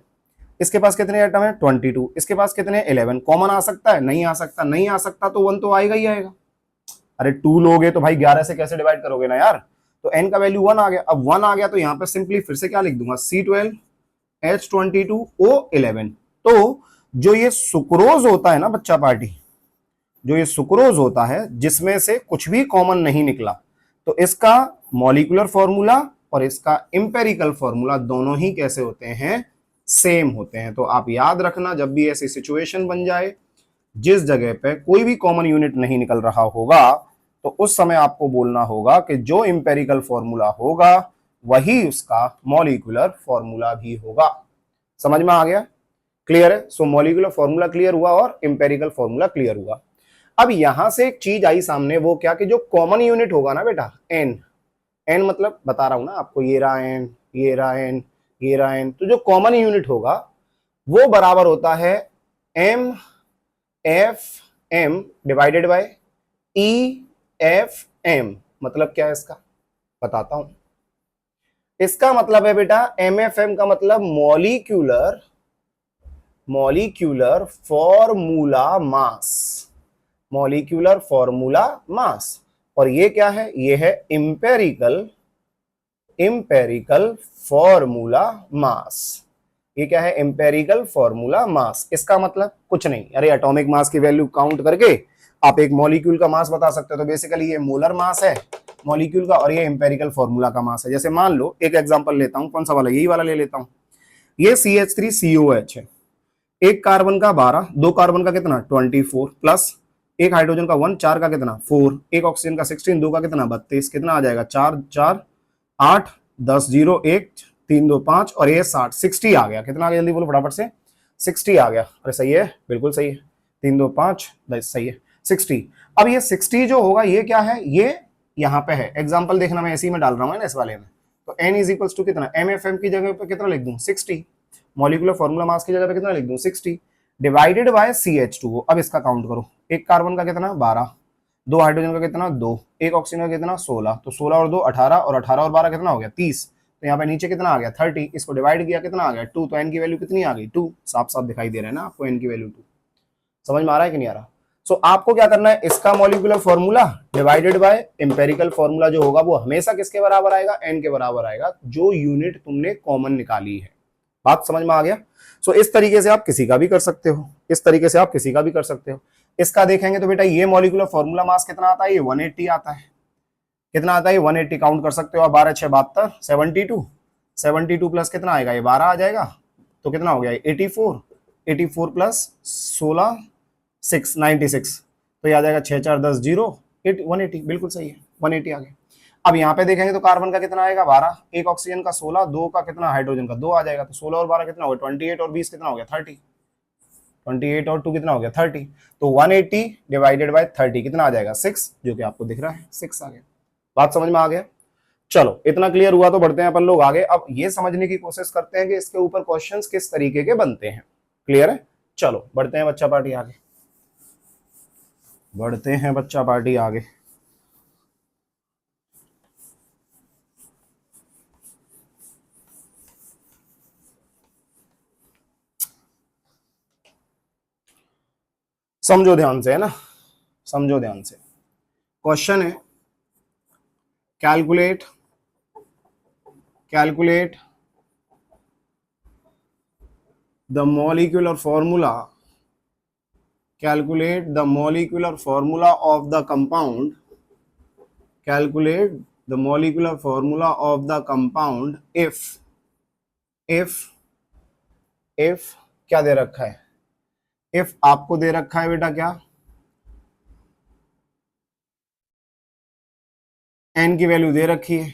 इसके पास कितने एटम है 22, इसके पास कितने 11। कॉमन आ सकता है? नहीं आ सकता। नहीं आ सकता तो 1 तो आएगा ही आएगा। अरे 2 लोगे तो भाई 11 से कैसे डिवाइड करोगे ना यार। तो n का वैल्यू 1 आ गया। अब 1 आ गया तो यहां पे सिंपली फिर से क्या लिख दूंगा C12 H22 O11। तो जो ये सुक्रोज होता है ना बच्चा पार्टी, जो ये सुक्रोज होता है जिसमें से कुछ भी कॉमन नहीं निकला, तो इसका मॉलिक्यूलर फॉर्मूला और इसका इंपेरिकल फॉर्मूला दोनों ही कैसे होते हैं? सेम होते हैं। तो आप याद रखना, जब भी ऐसी सिचुएशन बन जाए जिस जगह पे कोई भी कॉमन यूनिट नहीं निकल रहा होगा, तो उस समय आपको बोलना होगा कि जो इंपेरिकल फॉर्मूला होगा वही उसका मॉलिक्यूलर फॉर्मूला भी होगा। समझ में आ गया? क्लियर है? सो मॉलिक्यूलर फॉर्मूला क्लियर हुआ और इंपेरिकल फॉर्मूला क्लियर हुआ। अब यहां से एक चीज आई सामने, वो क्या कि जो कॉमन यूनिट होगा ना बेटा एन, एन मतलब बता रहा हूं ना आपको, ये रहा एन, ये रहा एन, ये रहा एन, तो जो कॉमन यूनिट होगा वो बराबर होता है M F M divided by E F M. मतलब क्या है इसका? बताता हूं। इसका मतलब है बेटा एम एफ एम का मतलब molecular molecular formula mass, molecular formula mass. और ये क्या है? ये है इंपेरिकल इंपेरिकल फॉर्मूला मास। ये क्या है? Empirical formula mass. इसका मतलब कुछ नहीं, अरे एटॉमिक मास की वैल्यू काउंट करके आप एक मॉलिक्यूल का मास बता सकते हो। तो बेसिकली ये मोलर मास है मॉलिक्यूल का और ये इंपेरिकल फॉर्मूला का मास है। जैसे मान लो एक एग्जांपल लेता हूं, कौन सा वाला? यही वाला ले लेता हूं। ये CH3COH है, एक कार्बन का 12, दो कार्बन का कितना 24 प्लस एक हाइड्रोजन का 1, 4 का कितना 4, एक ऑक्सीजन का 16, दो का कितना 32, कितना आ जाएगा 4 4 8 10 0 1 3 2 5 और ये 60 60 आ गया। कितना आ गया? जल्दी बोलो फटाफट से। 60 आ गया। अरे सही है, बिल्कुल सही है। 3 2 5 10 सही है 60। अब ये 60 जो होगा ये क्या है? ये यहाँ पे है। एग्जाम्पल देखना, मैं इसी में डाल रहा हूँ ना इस वाले में। तो n इज इक्वल्स टू कितना? MFM की जगह पे कितना लिख दूं 60, मॉलिक्यूलर फॉर्मूला मास की जगह पे कितना लिख दूं 60 डिवाइडेड बाय CH2O। अब इसका काउंट करो, एक कार्बन का कितना 12, दो हाइड्रोजन का कितना 2, एक ऑक्सीजन का कितना 16, तो 16 और 2 18 और 18 और 12 कितना हो गया 30। तो यहाँ पे नीचे कितना आ गया 30, इसको डिवाइड किया कितना आ गया 2, तो n की वैल्यू कितनी आ गई 2। साफ साफ दिखाई दे रहा है ना आपको n की वैल्यू 2। समझ में आ रहा है कि नहीं आ रहा? सो आपको क्या करना है, इसका molecular formula divided by empirical formula जो होगा वो हमेशा किसके बराबर आएगा? n के बराबर आएगा, जो यूनिट तुमने कॉमन निकाली है। बात समझ में आ गया? सो इस तरीके से आप किसी का भी कर सकते हो, इस तरीके से आप किसी का भी कर सकते हो। इसका देखेंगे तो बेटा ये मॉलिक्यूलर फॉर्मूला मास कितना आता है? ये 180 आता है। कितना आता है? 180 काउंट कर सकते हो आप, 12 6 72 72, 72 प्लस कितना आएगा? ये 12 आ जाएगा। तो कितना हो गया? 84, 84 प्लस 16 6 96, तो ये आ जाएगा 6 4 10 0 180। बिल्कुल सही है, 180 आ गया। अब यहाँ पे देखेंगे तो कार्बन का कितना आएगा 12, एक ऑक्सीजन का 16, दो का कितना हाइड्रोजन का 2 आ जाएगा। तो 16 और 12 कितना हो गया 28 और 20 कितना हो गया 30, 28 और 2 कितना हो गया 30। तो 180 डिवाइडेड बाय 30 कितना आ जाएगा 6, जो कि आपको दिख रहा है 6 आ गया। बात समझ में आ गया? चलो इतना क्लियर हुआ तो बढ़ते हैं अपन लोग आगे। अब ये समझने की कोशिश करते हैं कि इसके ऊपर क्वेश्चंस किस तरीके के बनते हैं। क्लियर है? चलो बढ़ते हैं बच्चा पार्टी आगे, बढ़ते हैं बच्चा पार्टी आगे। समझो ध्यान से, है ना, समझो ध्यान से। क्वेश्चन है calculate calculate the molecular formula, calculate the molecular formula of the compound, calculate the molecular formula of the compound if क्या दे रखा है? if आपको दे रखा है बेटा क्या? n की वैल्यू दे रखी है।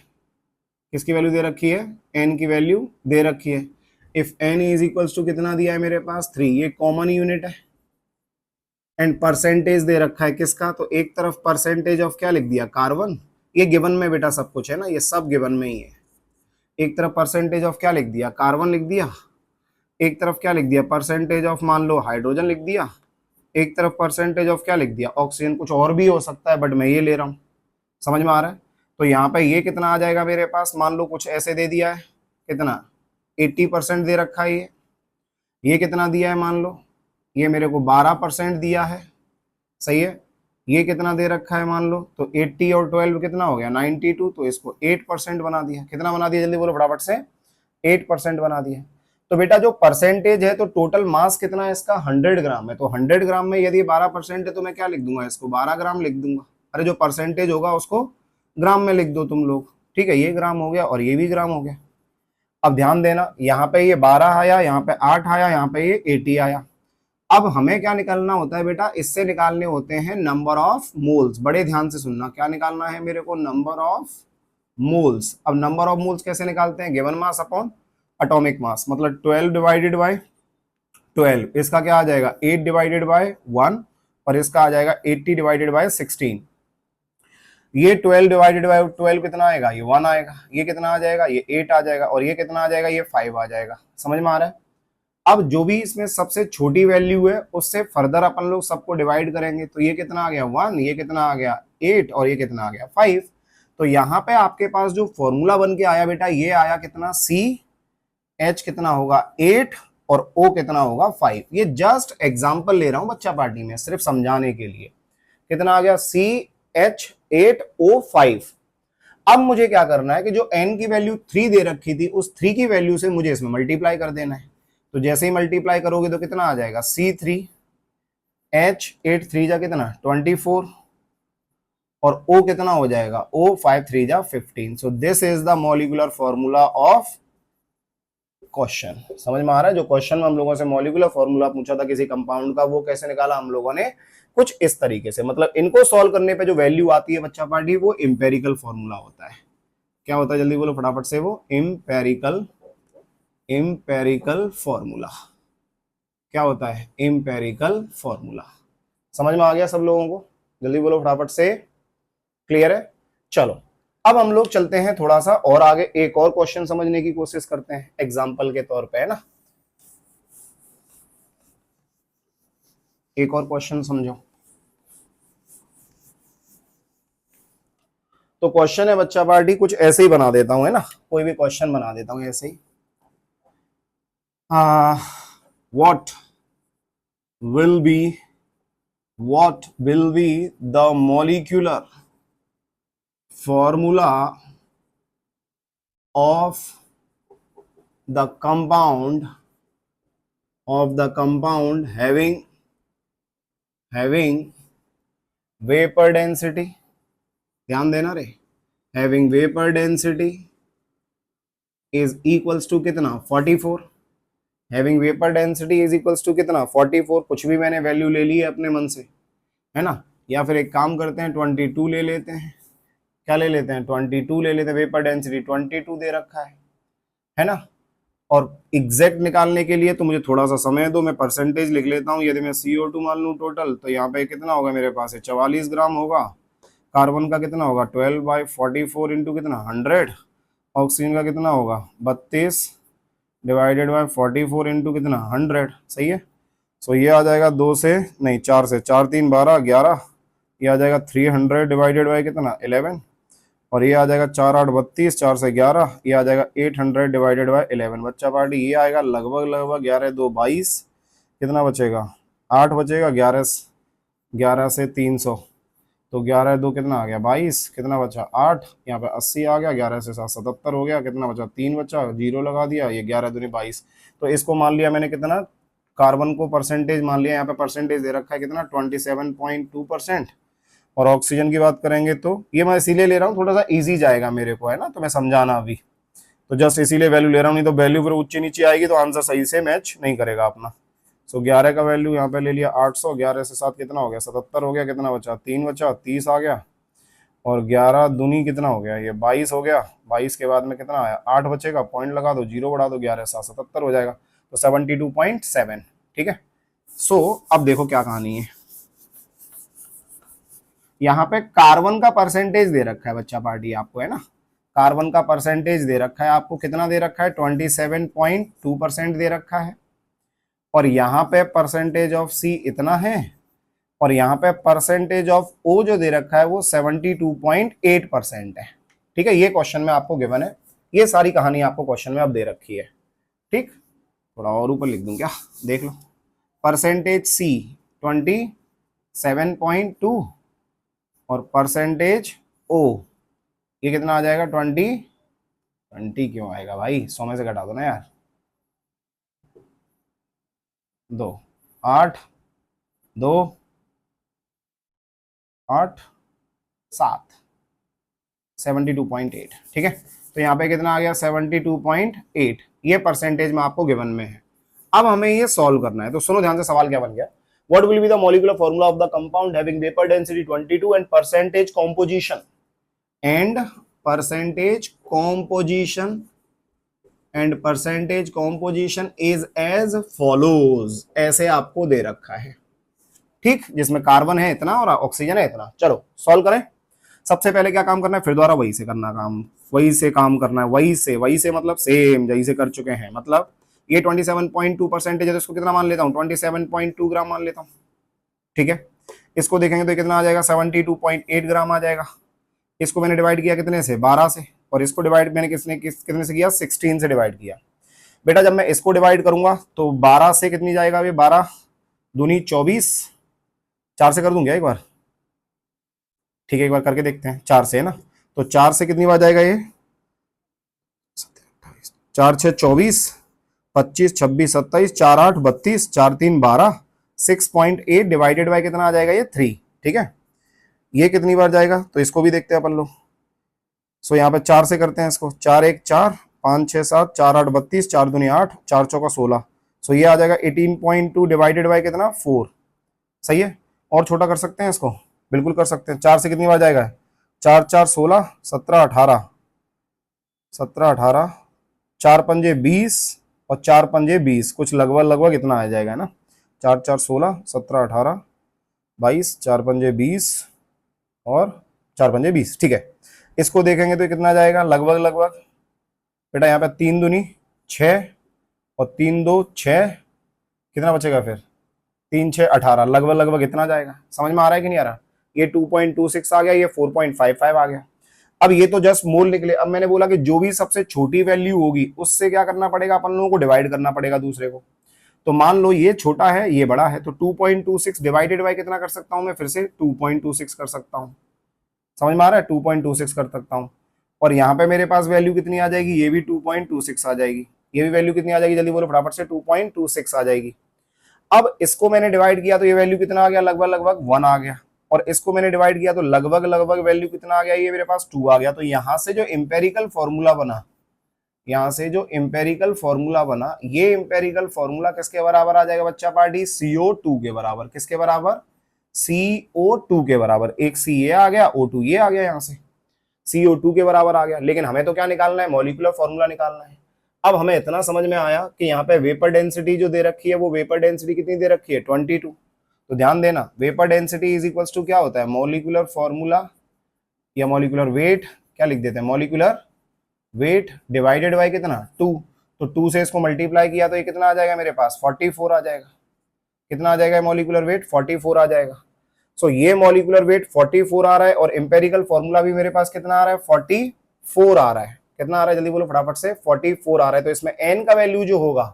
किसकी वैल्यू दे रखी है? n की वैल्यू दे रखी है। If n is equals to कितना दिया है मेरे पास 3, ये कॉमन यूनिट है। एंड परसेंटेज दे रखा है किसका? तो एक तरफ परसेंटेज ऑफ क्या लिख दिया? कार्बन। ये गिवन में बेटा सब कुछ है ना, ये सब गिवन में ही है। एक तरफ परसेंटेज ऑफ क्या लिख दिया? कार्बन लिख दिया। एक तरफ क्या लिख दिया? परसेंटेज ऑफ मान लो हाइड्रोजन लिख दिया। एक तरफ परसेंटेज ऑफ क्या लिख दिया? ऑक्सीजन। कुछ और भी हो सकता है बट मैं ये ले रहा हूं। समझ में आ रहा है? तो यहाँ पे ये कितना आ जाएगा मेरे पास? मान लो कुछ ऐसे दे दिया है, कितना 80% दे रखा है ये कितना दिया है, मान लो ये मेरे को 12% दिया है, सही है। ये कितना दे रखा है मान लो, तो 80 और 12 कितना हो गया 92, तो इसको 8% बना दिया। कितना बना दिया, जल्दी बोलो फटाफट से, 8% बना दिया। तो बेटा जो परसेंटेज है, तो टोटल मास कितना है इसका 100 ग्राम है, तो 100 ग्राम में यदि 12% है तो मैं क्या लिख दूंगा, इसको 12 ग्राम लिख दूंगा। अरे जो परसेंटेज होगा उसको ग्राम में लिख दो तुम लोग, ठीक है। ये ग्राम हो गया और ये भी ग्राम हो गया। अब ध्यान देना, यहाँ पे ये 12 आया, यहाँ पे 8 आया, यहाँ पे ये 80 आया। अब हमें क्या निकालना होता है बेटा, इससे निकालने होते हैं नंबर ऑफ मोल्स। बड़े ध्यान से सुनना, क्या निकालना है मेरे को, नंबर ऑफ मोल्स। अब नंबर ऑफ मोल्स कैसे निकालते हैं, given mass upon atomic mass, मतलब 12 डिवाइडेड बाय 12, इसका क्या आ जाएगा 8 डिवाइडेड बाय 1, और इसका आ जाएगा 80 डिवाइडेड बाय 16। ये 12 डिवाइडेड बाय 12 कितना आएगा, ये 1 आएगा। ये कितना आ जाएगा, ये 8 आ जाएगा, और ये कितना आ जाएगा, ये 5 आ जाएगा। समझ में आ रहा है। अब जो भी इसमें सबसे छोटी वैल्यू है उससे फर्दर अपन लोग सबको डिवाइड करेंगे, तो ये कितना आ गया 1, ये कितना आ गया 8, और ये कितना आ गया 5। तो यहाँ पे आपके पास जो फॉर्मूला बन के आया बेटा, ये आया कितना, CH कितना होगा 8 और O कितना होगा 5। ये जस्ट एग्जाम्पल ले रहा हूं बच्चा पार्टी में, सिर्फ समझाने के लिए। कितना आ गया CH 8O5। अब मुझे क्या करना है कि जो n की वैल्यू 3 दे रखी थी, उस 3 की वैल्यू से मुझे इसमें मल्टीप्लाई कर देना है। तो जैसे ही मल्टीप्लाई करोगे तो कितना आ जाएगा C3 H 8 3 जा कितना 24, और O कितना हो जाएगा O 5 3 जा 15। So this is the molecular formula of question. समझ में आ रहा है। जो क्वेश्चन में हम लोगों से मॉलिक्यूलर फॉर्मूला पूछा था किसी कंपाउंड का, वो कैसे निकाला हम लोगों ने, कुछ इस तरीके से। मतलब इनको सॉल्व करने पे जो वैल्यू आती है बच्चा पार्टी, वो इंपेरिकल फॉर्मूला होता है। क्या होता है, जल्दी बोलो फटाफट से, वो इंपेरिकल फॉर्मूला। क्या होता है, इंपेरिकल फॉर्मूला। समझ में आ गया सब लोगों को, जल्दी बोलो फटाफट से, क्लियर है। चलो अब हम लोग चलते हैं थोड़ा सा और आगे, एक और क्वेश्चन समझने की कोशिश करते हैं एग्जाम्पल के तौर पे, है ना। एक और क्वेश्चन समझो। तो क्वेश्चन है बच्चा पार्टी, कुछ ऐसे ही बना देता हूं, है ना, कोई भी क्वेश्चन बना देता हूं ऐसे ही। What will be the molecular formula of the compound having vapor density, ध्यान देना रे, having vapor density is equals to कितना 44, having vapor density is equals to कितना 44। कुछ भी मैंने वैल्यू ले ली है अपने मन से, है ना। या फिर एक काम करते हैं 22 ले लेते हैं, क्या ले लेते हैं 22 ले लेते हैं। वेपर डेंसिटी 22 दे रखा है ना। और एग्जैक्ट निकालने के लिए तो मुझे थोड़ा सा समय दो, मैं परसेंटेज लिख लेता हूँ। यदि मैं CO2 मान लूँ टोटल, तो यहाँ पे कितना होगा मेरे पास है 44 ग्राम होगा। कार्बन का कितना होगा 12/44 इंटू कितना 100। ऑक्सीजन का कितना होगा 32 डिवाइडेड बाय 44 इंटू कितना 100, सही है। सो ये आ जाएगा 2 से नहीं 4 से, 4 3 12 11, ये आ जाएगा 300 डिवाइडेड बाय कितना 11, और ये आ जाएगा 4 8 32, 4 से 11, ये आ जाएगा 800 डिवाइडेड बाय 11। बच्चा पार्टी ये आएगा लगभग 11 2 22, कितना बचेगा 8 बचेगा, 11 से 300, तो 11 2 कितना आ गया 22, कितना बचा 8, यहाँ पे 80 आ गया, 11 से 7 77 हो गया, कितना बचा 3 बचा, 0 लगा दिया, ये 11 दूनी 22। तो इसको मान लिया मैंने कितना, कार्बन को परसेंटेज मान लिया, यहाँ पे परसेंटेज दे रखा है कितना 27.2%। और ऑक्सीजन की बात करेंगे तो ये मैं इसीलिए ले रहा हूँ, थोड़ा सा इजी जाएगा मेरे को, है ना, तो मैं समझाना अभी, तो जस्ट इसीलिए वैल्यू ले रहा हूँ, नहीं तो वैल्यू फिर ऊंची नीचे आएगी तो आंसर सही से मैच नहीं करेगा अपना। सो 11 का वैल्यू यहाँ पे ले लिया 800, 11 से 7 कितना हो गया 77 हो गया, कितना बचा 3 बचा 30 आ गया, और 11 दूनी कितना हो गया ये 22 हो गया। 22 के बाद में कितना आया 8 बचेगा, पॉइंट लगा दो, 0 बढ़ा दो, 11 से 77 हो जाएगा, तो 72.7। ठीक है। सो अब देखो क्या कहानी है, यहाँ पे कार्बन का परसेंटेज दे रखा है बच्चा पार्टी आपको, है ना। कार्बन का परसेंटेज दे रखा है आपको, कितना दे रखा है 27.2% दे रखा है, और यहाँ पे परसेंटेज ऑफ C इतना है, और यहाँ पे परसेंटेज ऑफ O जो दे रखा है वो 72.8% है। ठीक है, ये क्वेश्चन में आपको गिवन है, ये सारी कहानी आपको क्वेश्चन में अब दे रखी है। ठीक, थोड़ा और ऊपर लिख दूं क्या, देख लो। परसेंटेज सी 27.2 और परसेंटेज ओ ये कितना आ जाएगा 20 क्यों आएगा भाई, 100 में से घटा दो ना यार, 2 8 2 8 7 72.8। ठीक है, तो यहाँ पे कितना आ गया 72.8, ये परसेंटेज में आपको गिवन में है। अब हमें ये सॉल्व करना है, तो सुनो ध्यान से, सवाल क्या बन गया। What will be the molecular formula of the compound having vapour density 22 and percentage composition is as follows, ऐसे आपको दे रखा है। ठीक, जिसमें कार्बन है इतना और ऑक्सीजन है इतना। चलो सॉल्व करें। सबसे पहले क्या काम करना है, फिर दोबारा वही से करना काम, वही से काम करना है, वही से मतलब सेम जही से कर चुके हैं। मतलब ये 27.2% है, तो इसको कितना मान लेता हूँ 27.2 ग्राम मान लेता हूँ। ठीक है, इसको देखेंगे तो कितना आ जाएगा 72.8 ग्राम आ जाएगा। इसको मैंने डिवाइड किया कितने से, 12 से, और इसको डिवाइड मैंने कितने से किया, 16 से डिवाइड किया। बेटा जब मैं इसको डिवाइड करूंगा तो 12 से कितनी जाएगा, ये 12 दूनी 24, 4 से कर दूंगा एक बार। ठीक है, एक बार करके देखते हैं, 4 से है ना, तो 4 से कितनी बार जाएगा ये, 4 6 24, 25 26 27, 4 8 32, 4 3 12, 6.8 डिवाइडेड बाय कितना आ जाएगा ये 3। ठीक है, ये कितनी बार जाएगा, तो इसको भी देखते हैं अपन लोग। सो यहाँ पे 4 से करते हैं इसको, 4 1 4, 5 6 7, 4 8 32, 4 दूनी 8, 4 चौका 16। सो ये आ जाएगा 18.2 डिवाइडेड बाय कितना 4। सही है, और छोटा कर सकते हैं इसको, बिल्कुल कर सकते हैं। 4 से कितनी बार जाएगा, 4 4 16, 17 18, 4 पंजे 20 और 4 पंजे 20, कुछ लगभग इतना आ जाएगा ना। 4 4 16, 17 18 22, 4 पंजे 20 और 4 पंजे 20। ठीक है, इसको देखेंगे तो कितना जाएगा लगभग बेटा, यहाँ पे 3 दूनी 6 और 3 2 6, कितना बचेगा फिर 3 6 18, लगभग इतना जाएगा। समझ में आ रहा है कि नहीं आ रहा। ये 2.26 आ गया, ये 4.55 आ गया। अब ये तो जस्ट मोल निकले। अब मैंने बोला कि जो भी सबसे छोटी वैल्यू होगी उससे क्या करना पड़ेगा, अपन लोगों को डिवाइड करना पड़ेगा दूसरे को। तो मान लो ये छोटा है ये बड़ा है, तो 2.26 डिवाइडेड बाय कितना कर सकता हूं मैं, फिर से 2.26 कर सकता हूं। समझ में आ रहा है, 2.26 कर सकता हूं। और यहाँ पे मेरे पास वैल्यू कितनी आ जाएगी, ये भी 2.26 आ जाएगी। ये भी वैल्यू कितनी आ जाएगी, जल्दी बोलो फटाफट से, 2.26 आ जाएगी। अब इसको मैंने डिवाइड किया तो ये वैल्यू कितना आ गया, लगभग 1 आ गया। और इसको मैंने डिवाइड किया तो लगभग वैल्यू कितना आ गया, ये मेरे पास 2 आ गया। तो यहां से जो इंपेरिकल फॉर्मूला बना, ये इंपेरिकल फॉर्मूला किसके बराबर आ जाएगा बच्चा पार्टी, CO2 के बराबर। किसके बराबर, CO2 के बराबर। एक C ये आ गया, O2 ये आ गया, यहां से CO2 के बराबर आ गया। लेकिन हमें तो क्या निकालना है, मॉलिक्यूलर फॉर्मूला निकालना है। अब हमें इतना समझ में आया कि यहाँ पे वेपर डेंसिटी जो दे रखी है, वो वेपर डेंसिटी कितनी दे रखी है 22। तो ध्यान देना, vapour density is equals to क्या होता है, मॉलिक्यूलर फॉर्मूला या मॉलिक्यूलर वेट, क्या लिख देते हैं, मॉलिक्यूलर वेट डिवाइडेड बाय कितना 2। तो 2 से इसको मल्टीप्लाई किया तो ये कितना आ जाएगा मेरे पास 44 आ जाएगा। कितना आ जाएगा मॉलिक्यूलर वेट 44 आ जाएगा। सो ये मॉलिक्यूलर वेट 44 आ रहा है और एम्पेरिकल फॉर्मूला भी मेरे पास कितना आ रहा है 44 आ रहा है। कितना आ रहा है जल्दी बोलो फटाफट से, 44 आ रहा है। तो इसमें n का वैल्यू जो होगा,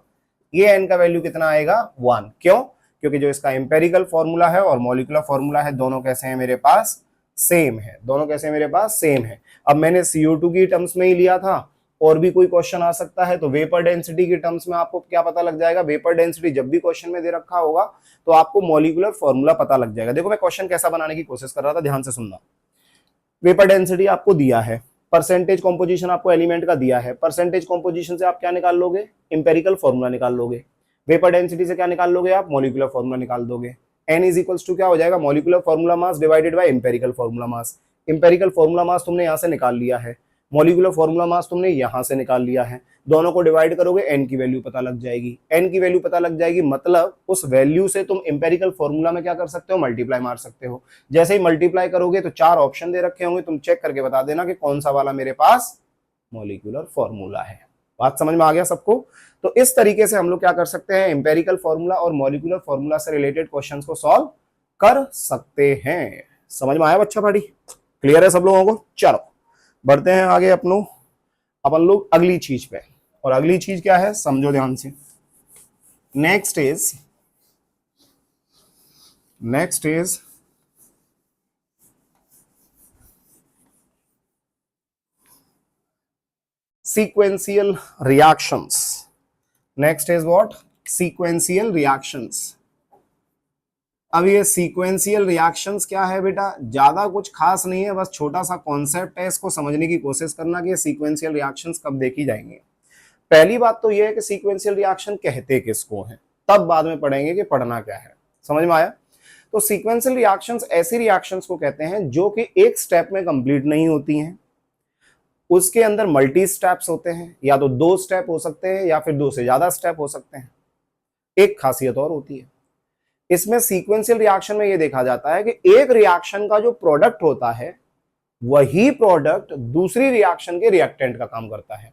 ये n का वैल्यू कितना आएगा 1। क्यों, क्योंकि जो इसका एम्पेरिकल फॉर्मूला है और मॉलिक्यूलर फॉर्मूला है, दोनों कैसे हैं मेरे पास, सेम है। दोनों कैसे मेरे पास सेम है। अब मैंने CO2 की टर्म्स में ही लिया था, और भी कोई क्वेश्चन आ सकता है तो वेपर डेंसिटी की टर्म्स में आपको क्या पता लग जाएगा, वेपर डेंसिटी जब भी क्वेश्चन में दे रखा होगा तो आपको मॉलिक्यूलर फॉर्मूला पता लग जाएगा। देखो मैं क्वेश्चन कैसा बनाने की कोशिश कर रहा था, ध्यान से सुनना। वेपर डेंसिटी आपको दिया है, परसेंटेज कॉम्पोजिशन आपको एलिमेंट का दिया है। परसेंटेज कॉम्पोजिशन से आप क्या निकाल लोगे, इंपेरिकल फॉर्मूला निकाल लोगे। वेपर डेंसिटी से क्या निकाल लोगे आप, मॉलिक्यूलर फॉर्मूला निकाल दोगे। n इज इक्वल्स टू क्या हो जाएगा, molecular formula mass divided by empirical formula mass. Empirical formula mass तुमने यहां से निकाल लिया है, मॉलिक्यूलर फॉर्मूला मास तुमने यहां से निकाल लिया है। दोनों को डिवाइड करोगे n की वैल्यू पता लग जाएगी। n की वैल्यू पता लग जाएगी मतलब उस वैल्यू से तुम इंपेरिकल फॉर्मूला में क्या कर सकते हो, मल्टीप्लाई मार सकते हो। जैसे ही मल्टीप्लाई करोगे तो 4 ऑप्शन दे रखे होंगे, तुम चेक करके बता देना कि कौन सा वाला मेरे पास मॉलिक्यूलर फॉर्मूला है। बात समझ में आ गया सबको। तो इस तरीके से हम लोग क्या कर सकते हैं, इंपेरिकल फॉर्मूला और मॉलिक्यूलर फॉर्मूला से रिलेटेड क्वेश्चंस को सॉल्व कर सकते हैं। समझ में आया बच्चा पार्टी, क्लियर है सब लोगों को। चलो बढ़ते हैं आगे अपनों अपन लोग अगली चीज पे, और अगली चीज क्या है समझो ध्यान से। Next is sequential reactions. Next is what? Sequential reactions. अब ये सीक्वेंशियल रिएक्शंस क्या है बेटा, ज्यादा कुछ खास नहीं है, बस छोटा सा कॉन्सेप्ट है, इसको समझने की कोशिश करना कि ये सीक्वेंशियल रिएक्शंस कब देखी जाएंगे। पहली बात तो ये है कि सीक्वेंशियल रिएक्शन कहते किसको हैं, तब बाद में पढ़ेंगे कि पढ़ना क्या है। समझ में आया? तो सीक्वेंशियल रिएक्शंस ऐसी रिएक्शंस को कहते हैं जो कि एक स्टेप में कंप्लीट नहीं होती हैं, उसके अंदर मल्टी स्टेप्स होते हैं, या तो 2 स्टेप हो सकते हैं या फिर 2 से ज्यादा स्टेप हो सकते हैं। एक खासियत और होती है इसमें, सीक्वेंशियल रिएक्शन में यह देखा जाता है कि एक रिएक्शन का जो प्रोडक्ट होता है वही प्रोडक्ट दूसरी रिएक्शन के रिएक्टेंट का काम करता है,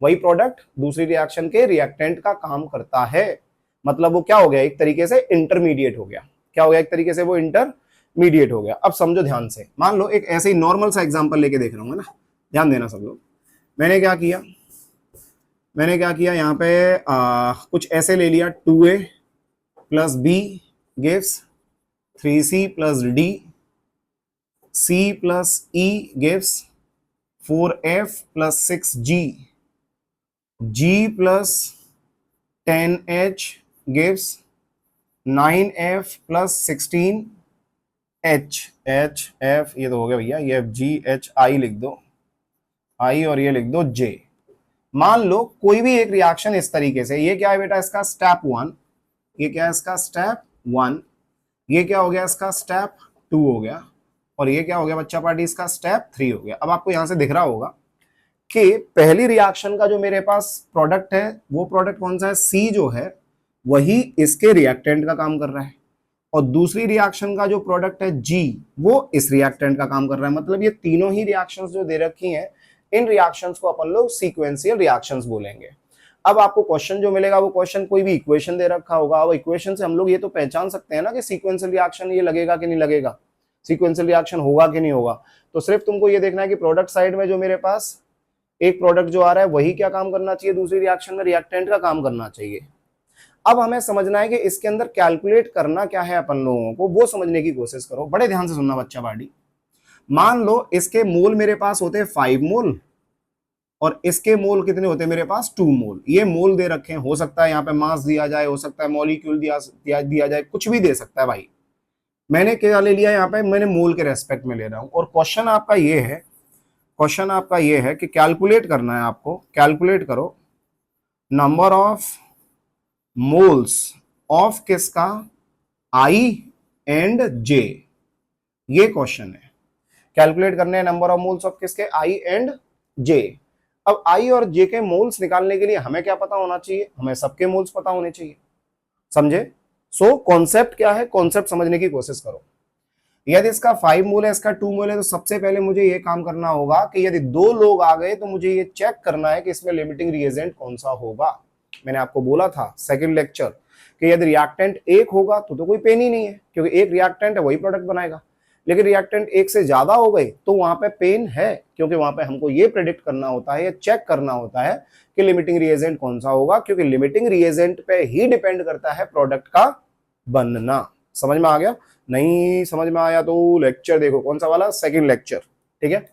वही प्रोडक्ट दूसरी रिएक्शन के रिएक्टेंट का काम करता है। मतलब वो क्या हो गया, एक तरीके से इंटरमीडिएट हो गया। क्या हो गया, एक तरीके से वो इंटरमीडिएट हो गया। अब समझो ध्यान से, मान लो एक ऐसे ही नॉर्मल सा एग्जांपल लेके देख रहा हूं ना, ध्यान देना सब लोग। मैंने क्या किया यहाँ पे कुछ ऐसे ले लिया, 2a plus B gives 3c plus D, c plus e gives 4f plus 6g, g plus 10h gives 9f plus 16h, h f ये तो हो गया भैया, ये g h i लिख दो i और ये लिख दो j। मान लो कोई भी एक रिएक्शन इस तरीके से, ये क्या है बेटा इसका स्टेप 1, ये क्या है इसका स्टेप 1, ये क्या हो गया इसका स्टेप 2 हो गया, और ये क्या हो गया बच्चा पार्टी इसका स्टेप 3 हो गया। अब आपको यहां से दिख रहा होगा कि पहली रिएक्शन का जो मेरे पास प्रोडक्ट है वो प्रोडक्ट कौन सा है, C जो है वही इसके रिएक्टेंट का काम कर रहा है, और दूसरी रिएक्शन का जो प्रोडक्ट है G वो इस रिएक्टेंट का काम कर रहा है। मतलब ये तीनों ही रिएक्शंस जो दे रखी हैं, इन रिएक्शंस को अपन लोग सीक्वेंशियल रिएक्शंस बोलेंगे। अब आपको क्वेश्चन जो मिलेगा वो क्वेश्चन कोई भी इक्वेशन दे रखा होगा, अब इक्वेशन से हम लोग ये तो पहचान सकते हैं ना कि सीक्वेंशियल रिएक्शन ये लगेगा कि नहीं लगेगा, सीक्वेंशियल रिएक्शन होगा कि नहीं होगा। तो सिर्फ तुमको ये देखना है कि प्रोडक्ट साइड में जो मेरे पास एक प्रोडक्ट जो आ रहा है वही क्या काम करना चाहिए, दूसरी रिएक्शन में रिएक्टेंट का काम करना चाहिए। अब हमें समझना है कि इसके अंदर कैलकुलेट करना क्या है अपन लोगों को, वो समझने की कोशिश करो। बड़े ध्यान से सुनना बच्चा बाड़ी। मान लो इसके मोल मेरे पास होते हैं 5 मोल और इसके मोल कितने होते हैं मेरे पास 2 मोल। ये मोल दे रखे हैं, हो सकता है यहाँ पे मास दिया जाए, हो सकता है मॉलिक्यूल दिया जाए, कुछ भी दे सकता है भाई। मैंने क्या ले लिया यहाँ पे, मैंने मोल के रेस्पेक्ट में ले रहा हूं। और क्वेश्चन आपका ये है कि कैलकुलेट करना है आपको, कैलकुलेट करो नंबर ऑफ मोल्स ऑफ किसका, I एंड J। ये क्वेश्चन है, कैलकुलेट करने हैं नंबर ऑफ मोल्स ऑफ किसके, I एंड J। अब I और J के मोल्स निकालने के लिए हमें क्या पता होना चाहिए, हमें सबके मोल्स पता होने चाहिए। समझे? सो कॉन्सेप्ट क्या है, कॉन्सेप्ट समझने की कोशिश करो। यदि इसका 5 मोल है, इसका 2 मोल है, तो सबसे पहले मुझे ये काम करना होगा कि यदि 2 लोग आ गए तो मुझे ये चेक करना है कि इसमें लिमिटिंग रिएजेंट कौन सा होगा। मैंने आपको बोला था सेकंड लेक्चर कि यदि रिएक्टेंट एक होगा तो कोई पेन ही नहीं है, क्योंकि एक रिएक्टेंट है वही प्रोडक्ट बनाएगा। लेकिन रिएक्टेंट एक से ज्यादा हो गए तो वहां पे पेन है, क्योंकि वहां पे हमको ये प्रेडिक्ट करना होता है या चेक करना होता है कि लिमिटिंग रिएजेंट कौन सा होगा, क्योंकि लिमिटिंग रिएजेंट पे ही डिपेंड करता है प्रोडक्ट का बनना। समझ में आ गया? नहीं समझ में आया तो लेक्चर देखो, कौन सा वाला, सेकंड लेक्चर। ठीक है,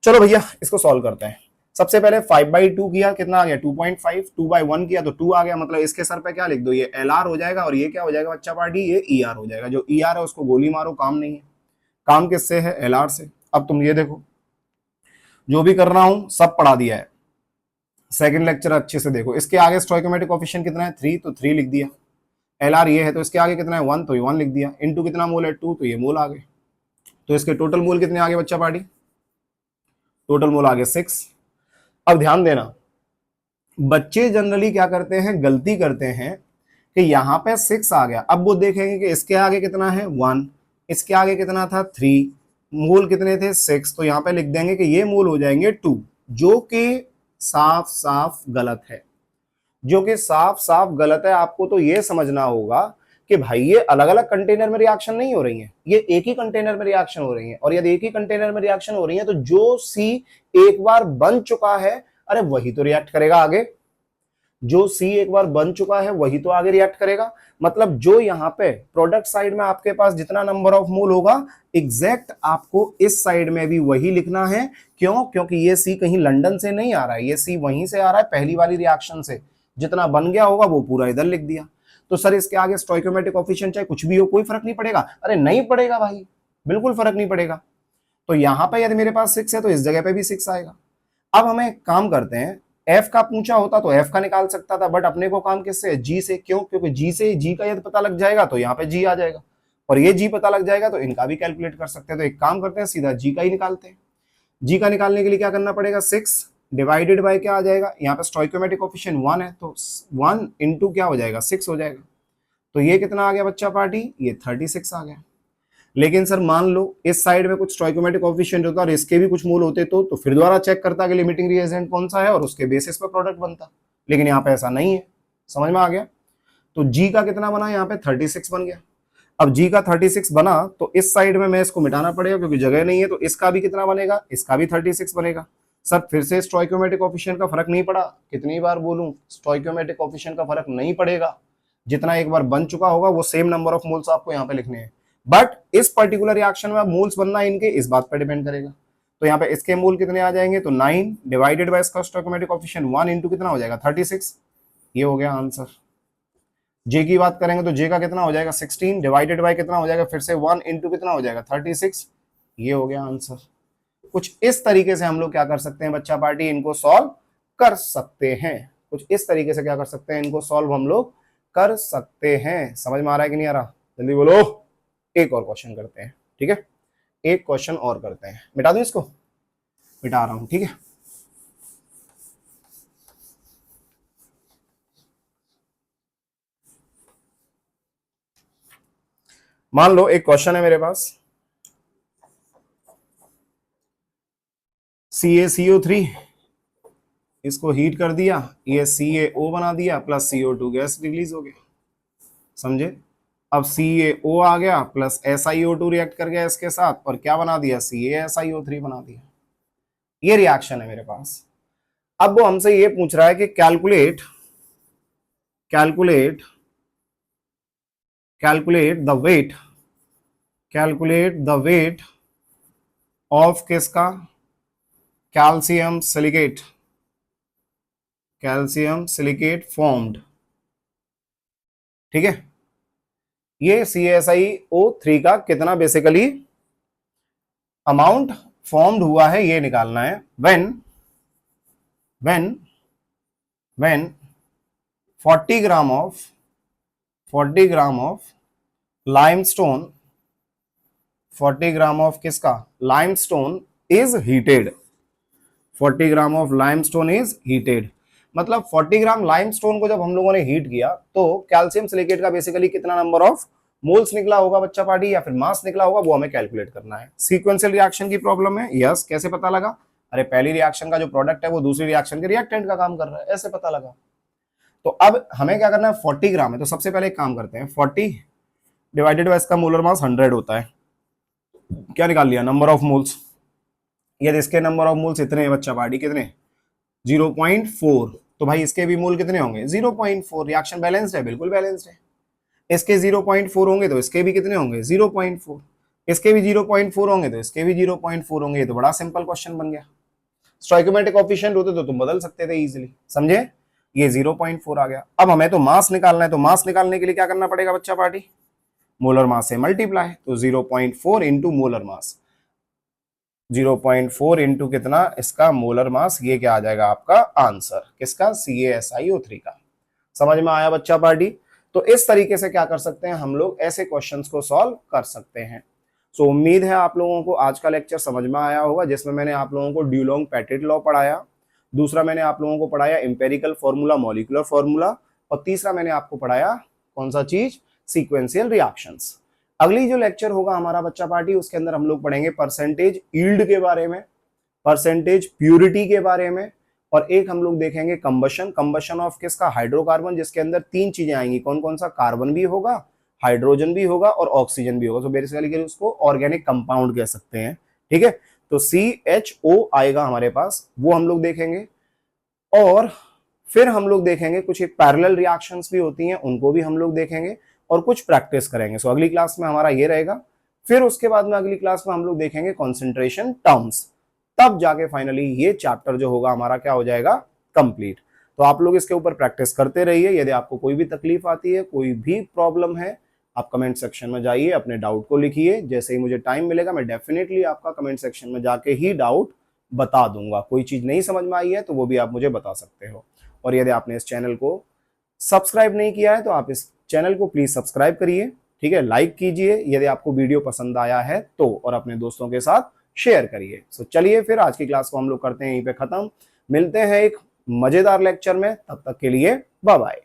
चलो भैया इसको सॉल्व करते हैं। सबसे पहले 5/2 किया, कितना आ गया 2.5, 2/1 किया तो 2 आ गया। मतलब इसके सर पे क्या लिख दो, ये LR हो जाएगा, और ये क्या हो जाएगा बच्चा पार्टी, ये ER हो जाएगा। जो ER है उसको गोली मारो, काम नहीं है, काम किससे है, LR से। अब तुम ये देखो, जो भी कर रहा हूं सब पढ़ा दिया है, सेकंड लेक्चर अच्छे से देखो। इसके आगे स्टोइकोमेट्रिक कोएफिशिएंट कितना है, 3, तो 3 लिख दिया। LR ये है तो इसके आगे कितना है 1, तो ये 1 लिख दिया। इनटू कितना मोल है 2, तो ये मोल आ गए। तो इसके टोटल मोल कितने आगे बच्चा पार्टी, टोटल मोल आगे 6। अब ध्यान देना, बच्चे जनरली क्या करते हैं, गलती करते हैं कि यहाँ पे 6 आ गया। अब वो देखेंगे कि इसके आगे कितना है 1, इसके आगे कितना था 3, मोल कितने थे 6, तो यहाँ पे लिख देंगे कि ये मोल हो जाएंगे 2, जो कि साफ साफ गलत है, जो कि साफ साफ गलत है। आपको तो ये समझना होगा कि भाई ये अलग अलग कंटेनर में रिएक्शन नहीं हो रही है, ये एक ही कंटेनर में रिएक्शन हो रही है। और यदि एक ही कंटेनर में रिएक्शन हो रही है तो जो C एक बार बन चुका है अरे वही तो रिएक्ट करेगा आगे, जो सी एक बार बन चुका है वही तो आगे रिएक्ट करेगा। मतलब जो यहाँ पे प्रोडक्ट साइड में आपके पास जितना नंबर ऑफ मोल होगा एग्जैक्ट आपको इस साइड में भी वही लिखना है। क्यों? क्योंकि ये सी कहीं लंदन से नहीं आ रहा है, ये सी वहीं से आ रहा है पहली वाली रिएक्शन से, जितना बन गया होगा वो पूरा इधर लिख दिया। तो सर इसके आगे स्टोइकोमेट्रिक कोफिशिएंट चाहे कुछ भी हो कोई फर्क नहीं पड़ेगा। अरे नहीं पड़ेगा भाई, बिल्कुल फर्क नहीं पड़ेगा। तो यहां पर यदि मेरे पास 6 है तो इस जगह पे भी 6 आएगा। अब हमें एक काम करते हैं, एफ का पूछा होता तो एफ का निकाल सकता था, बट अपने को काम किससे है? जी से। क्यों? क्योंकि जी से जी का यदि पता लग जाएगा तो यहाँ पे जी आ जाएगा, और ये जी पता लग जाएगा तो इनका भी कैलकुलेट कर सकते हैं। तो एक काम करते हैं, सीधा जी का ही निकालते हैं। जी का निकालने के लिए क्या करना पड़ेगा? 6 डिवाइडेड बाय क्या आ जाएगा? यहाँ पे स्टोइकोमेट्रिक कोफिशिएंट 1 है तो 1 इंटू क्या हो जाएगा? 6 हो जाएगा। तो ये कितना आ गया बच्चा पार्टी? ये 36 आ गया। लेकिन सर मान लो इस साइड में कुछ स्टोइकोमेट्रिक कोफिशिएंट होता और इसके भी कुछ मूल होते तो फिर दोबारा चेक करता कि लिमिटिंग रिएजेंट कौन सा है और उसके बेसिस पर प्रोडक्ट बनता। लेकिन यहाँ पे ऐसा नहीं है। समझ में आ गया? तो जी का कितना बना? यहाँ पे 36 बन गया। अब जी का 36 बना तो इस साइड में मैं इसको मिटाना पड़ेगा क्योंकि जगह नहीं है, तो इसका भी कितना बनेगा? इसका भी 36 बनेगा। सर फिर से स्टोइकोमेट्रिक कोफिशिएंट का फर्क नहीं पड़ा। कितनी बार बोलूं, स्टोइकोमेट्रिक कोफिशिएंट का फर्क नहीं पड़ेगा। जितना एक बार बन चुका होगा वो सेम नंबर ऑफ मोल्स आपको यहाँ पे लिखने हैं, बट इस पर्टिकुलर रिएक्शन में मोल्स बनना इनके इस बात पर डिपेंड करेगा। तो यहाँ पे इसके मोल कितने आ जाएंगे? तो 9 डिवाइडेड बाय इसका स्टोइकोमेट्रिक कोफिशिएंट 1 इंटू कितना हो जाएगा? 36। ये हो गया आंसर। जे की बात करेंगे तो जे का कितना हो जाएगा? 16 डिवाइडेड बाय कितना हो जाएगा? फिर से 1 इंटू कितना हो जाएगा? 36। ये हो गया आंसर। कुछ इस तरीके से हम लोग क्या कर सकते हैं बच्चा पार्टी, इनको सॉल्व कर सकते हैं। कुछ इस तरीके से क्या कर सकते हैं, इनको सॉल्व हम लोग कर सकते हैं। समझ में आ रहा है कि नहीं आ रहा? जल्दी बोलो। एक और क्वेश्चन करते हैं, ठीक है? एक क्वेश्चन और करते हैं। मिटा दूं इसको? मिटा रहा हूं, ठीक है? मान लो एक क्वेश्चन है मेरे पास, CaCO3 इसको हीट कर दिया, ये CaO बना दिया प्लस CO2 गैस रिलीज हो गया। समझे? अब CaO आ गया प्लस SiO2 रिएक्ट कर गया इसके साथ और क्या बना दिया? CaSiO3 बना दिया। ये रिएक्शन है मेरे पास। अब वो हमसे ये पूछ रहा है कि calculate calculate calculate the weight of किसका? Calcium silicate formed. ठीक है? ये CaSiO3 का कितना बेसिकली अमाउंट फॉर्म्ड हुआ है ये निकालना है। When 40 gram of limestone 40 gram of किसका? Limestone is heated. 40 gram of limestone is heated मतलब 40 ग्राम लाइमस्टोन को जब हम लोगों ने हीट किया तो कैल्शियम सिलिकेट का बेसिकली कितना नंबर ऑफ मोल्स निकला होगा बच्चा पार्टी, या फिर मास निकला होगा, वो हमें कैलकुलेट करना है। सीक्वेंशियल रिएक्शन की प्रॉब्लम है। यस, कैसे पता लगा? अरे पहली रिएक्शन का जो प्रोडक्ट है वो दूसरी रिएक्शन के रिएक्टेंट का काम कर रहा है, ऐसे पता लगा। तो अब हमें क्या करना है? 40 ग्राम है तो सबसे पहले एक काम करते हैं, 40 डिवाइडेड बाय इसका मोलर मास 100 होता है। क्या निकाल लिया? Number of moles. यदि इसके नंबर ऑफ मोल्स इतने हैं बच्चा पार्टी, कितने? 0.4। तो भाई इसके भी मोल कितने होंगे? 0.4। रिएक्शन बैलेंस्ड है? बिल्कुल बैलेंस्ड है। इसके 0.4 होंगे तो इसके भी कितने होंगे? 0.4। इसके भी 0.4 होंगे तो इसके भी 0.4 होंगे। तो बड़ा सिंपल क्वेश्चन बन गया। स्टोइकोमेट्रिक कोफिशिएंट होते तो तुम बदल सकते थे इजीली। समझे? ये 0.4 आ गया। अब हमें तो मास निकालना है, तो मास निकालने के लिए क्या करना पड़ेगा बच्चा पार्टी? मोलर मास से मल्टीप्लाई। तो 0.4 इंटू मोलर मास, 0.4 इंटू कितना? इसका मोलर मास। ये क्या आ जाएगा आपका आंसर? किसका? CaSiO3 का। समझ में आया बच्चा पार्टी? तो इस तरीके से क्या कर सकते हैं हम लोग, ऐसे क्वेश्चंस को सॉल्व कर सकते हैं। सो उम्मीद है आप लोगों को आज का लेक्चर समझ में आया होगा, जिसमें मैंने आप लोगों को ड्यूलोंग पेटिट लॉ पढ़ाया, दूसरा मैंने आप लोगों को पढ़ाया इंपेरिकल फॉर्मूला, मॉलिक्यूलर फॉर्मूला, और तीसरा मैंने आपको पढ़ाया कौन सा चीज? Sequential reactions. अगली जो लेक्चर होगा हमारा बच्चा पार्टी, उसके अंदर हम लोग पढ़ेंगे परसेंटेज यील्ड के बारे में, परसेंटेज प्यूरिटी के बारे में, और एक हम लोग देखेंगे कंबशन ऑफ किसका? हाइड्रोकार्बन, जिसके अंदर 3 चीजें आएंगी। कौन कौन सा? कार्बन भी होगा, हाइड्रोजन भी होगा और ऑक्सीजन भी होगा। तो बेसिकली उसको ऑर्गेनिक कंपाउंड कह सकते हैं। ठीक है? तो CHO आएगा हमारे पास, वो हम लोग देखेंगे। और फिर हम लोग देखेंगे कुछ एक पैरेलल रिएक्शंस भी होती हैं, उनको भी हम लोग देखेंगे और कुछ प्रैक्टिस करेंगे। सो अगली क्लास में हमारा ये रहेगा। फिर उसके बाद में अगली क्लास में हम लोग देखेंगे कॉन्सेंट्रेशन टर्म्स, तब जाके फाइनली ये चैप्टर जो होगा हमारा क्या हो जाएगा, कंप्लीट। तो आप लोग इसके ऊपर प्रैक्टिस करते रहिए। यदि आपको कोई भी तकलीफ आती है, कोई भी प्रॉब्लम है, आप कमेंट सेक्शन में जाइए, अपने डाउट को लिखिए। जैसे ही मुझे टाइम मिलेगा मैं डेफिनेटली आपका कमेंट सेक्शन में जाके ही डाउट बता दूंगा। कोई चीज नहीं समझ में आई है तो वो भी आप मुझे बता सकते हो। और यदि आपने इस चैनल को सब्सक्राइब नहीं किया है तो आप इस चैनल को प्लीज सब्सक्राइब करिए, ठीक है, लाइक कीजिए यदि आपको वीडियो पसंद आया है तो, और अपने दोस्तों के साथ शेयर करिए। सो चलिए फिर आज की क्लास को हम लोग करते हैं यहीं पे खत्म। मिलते हैं एक मजेदार लेक्चर में, तब तक के लिए बाय बाय।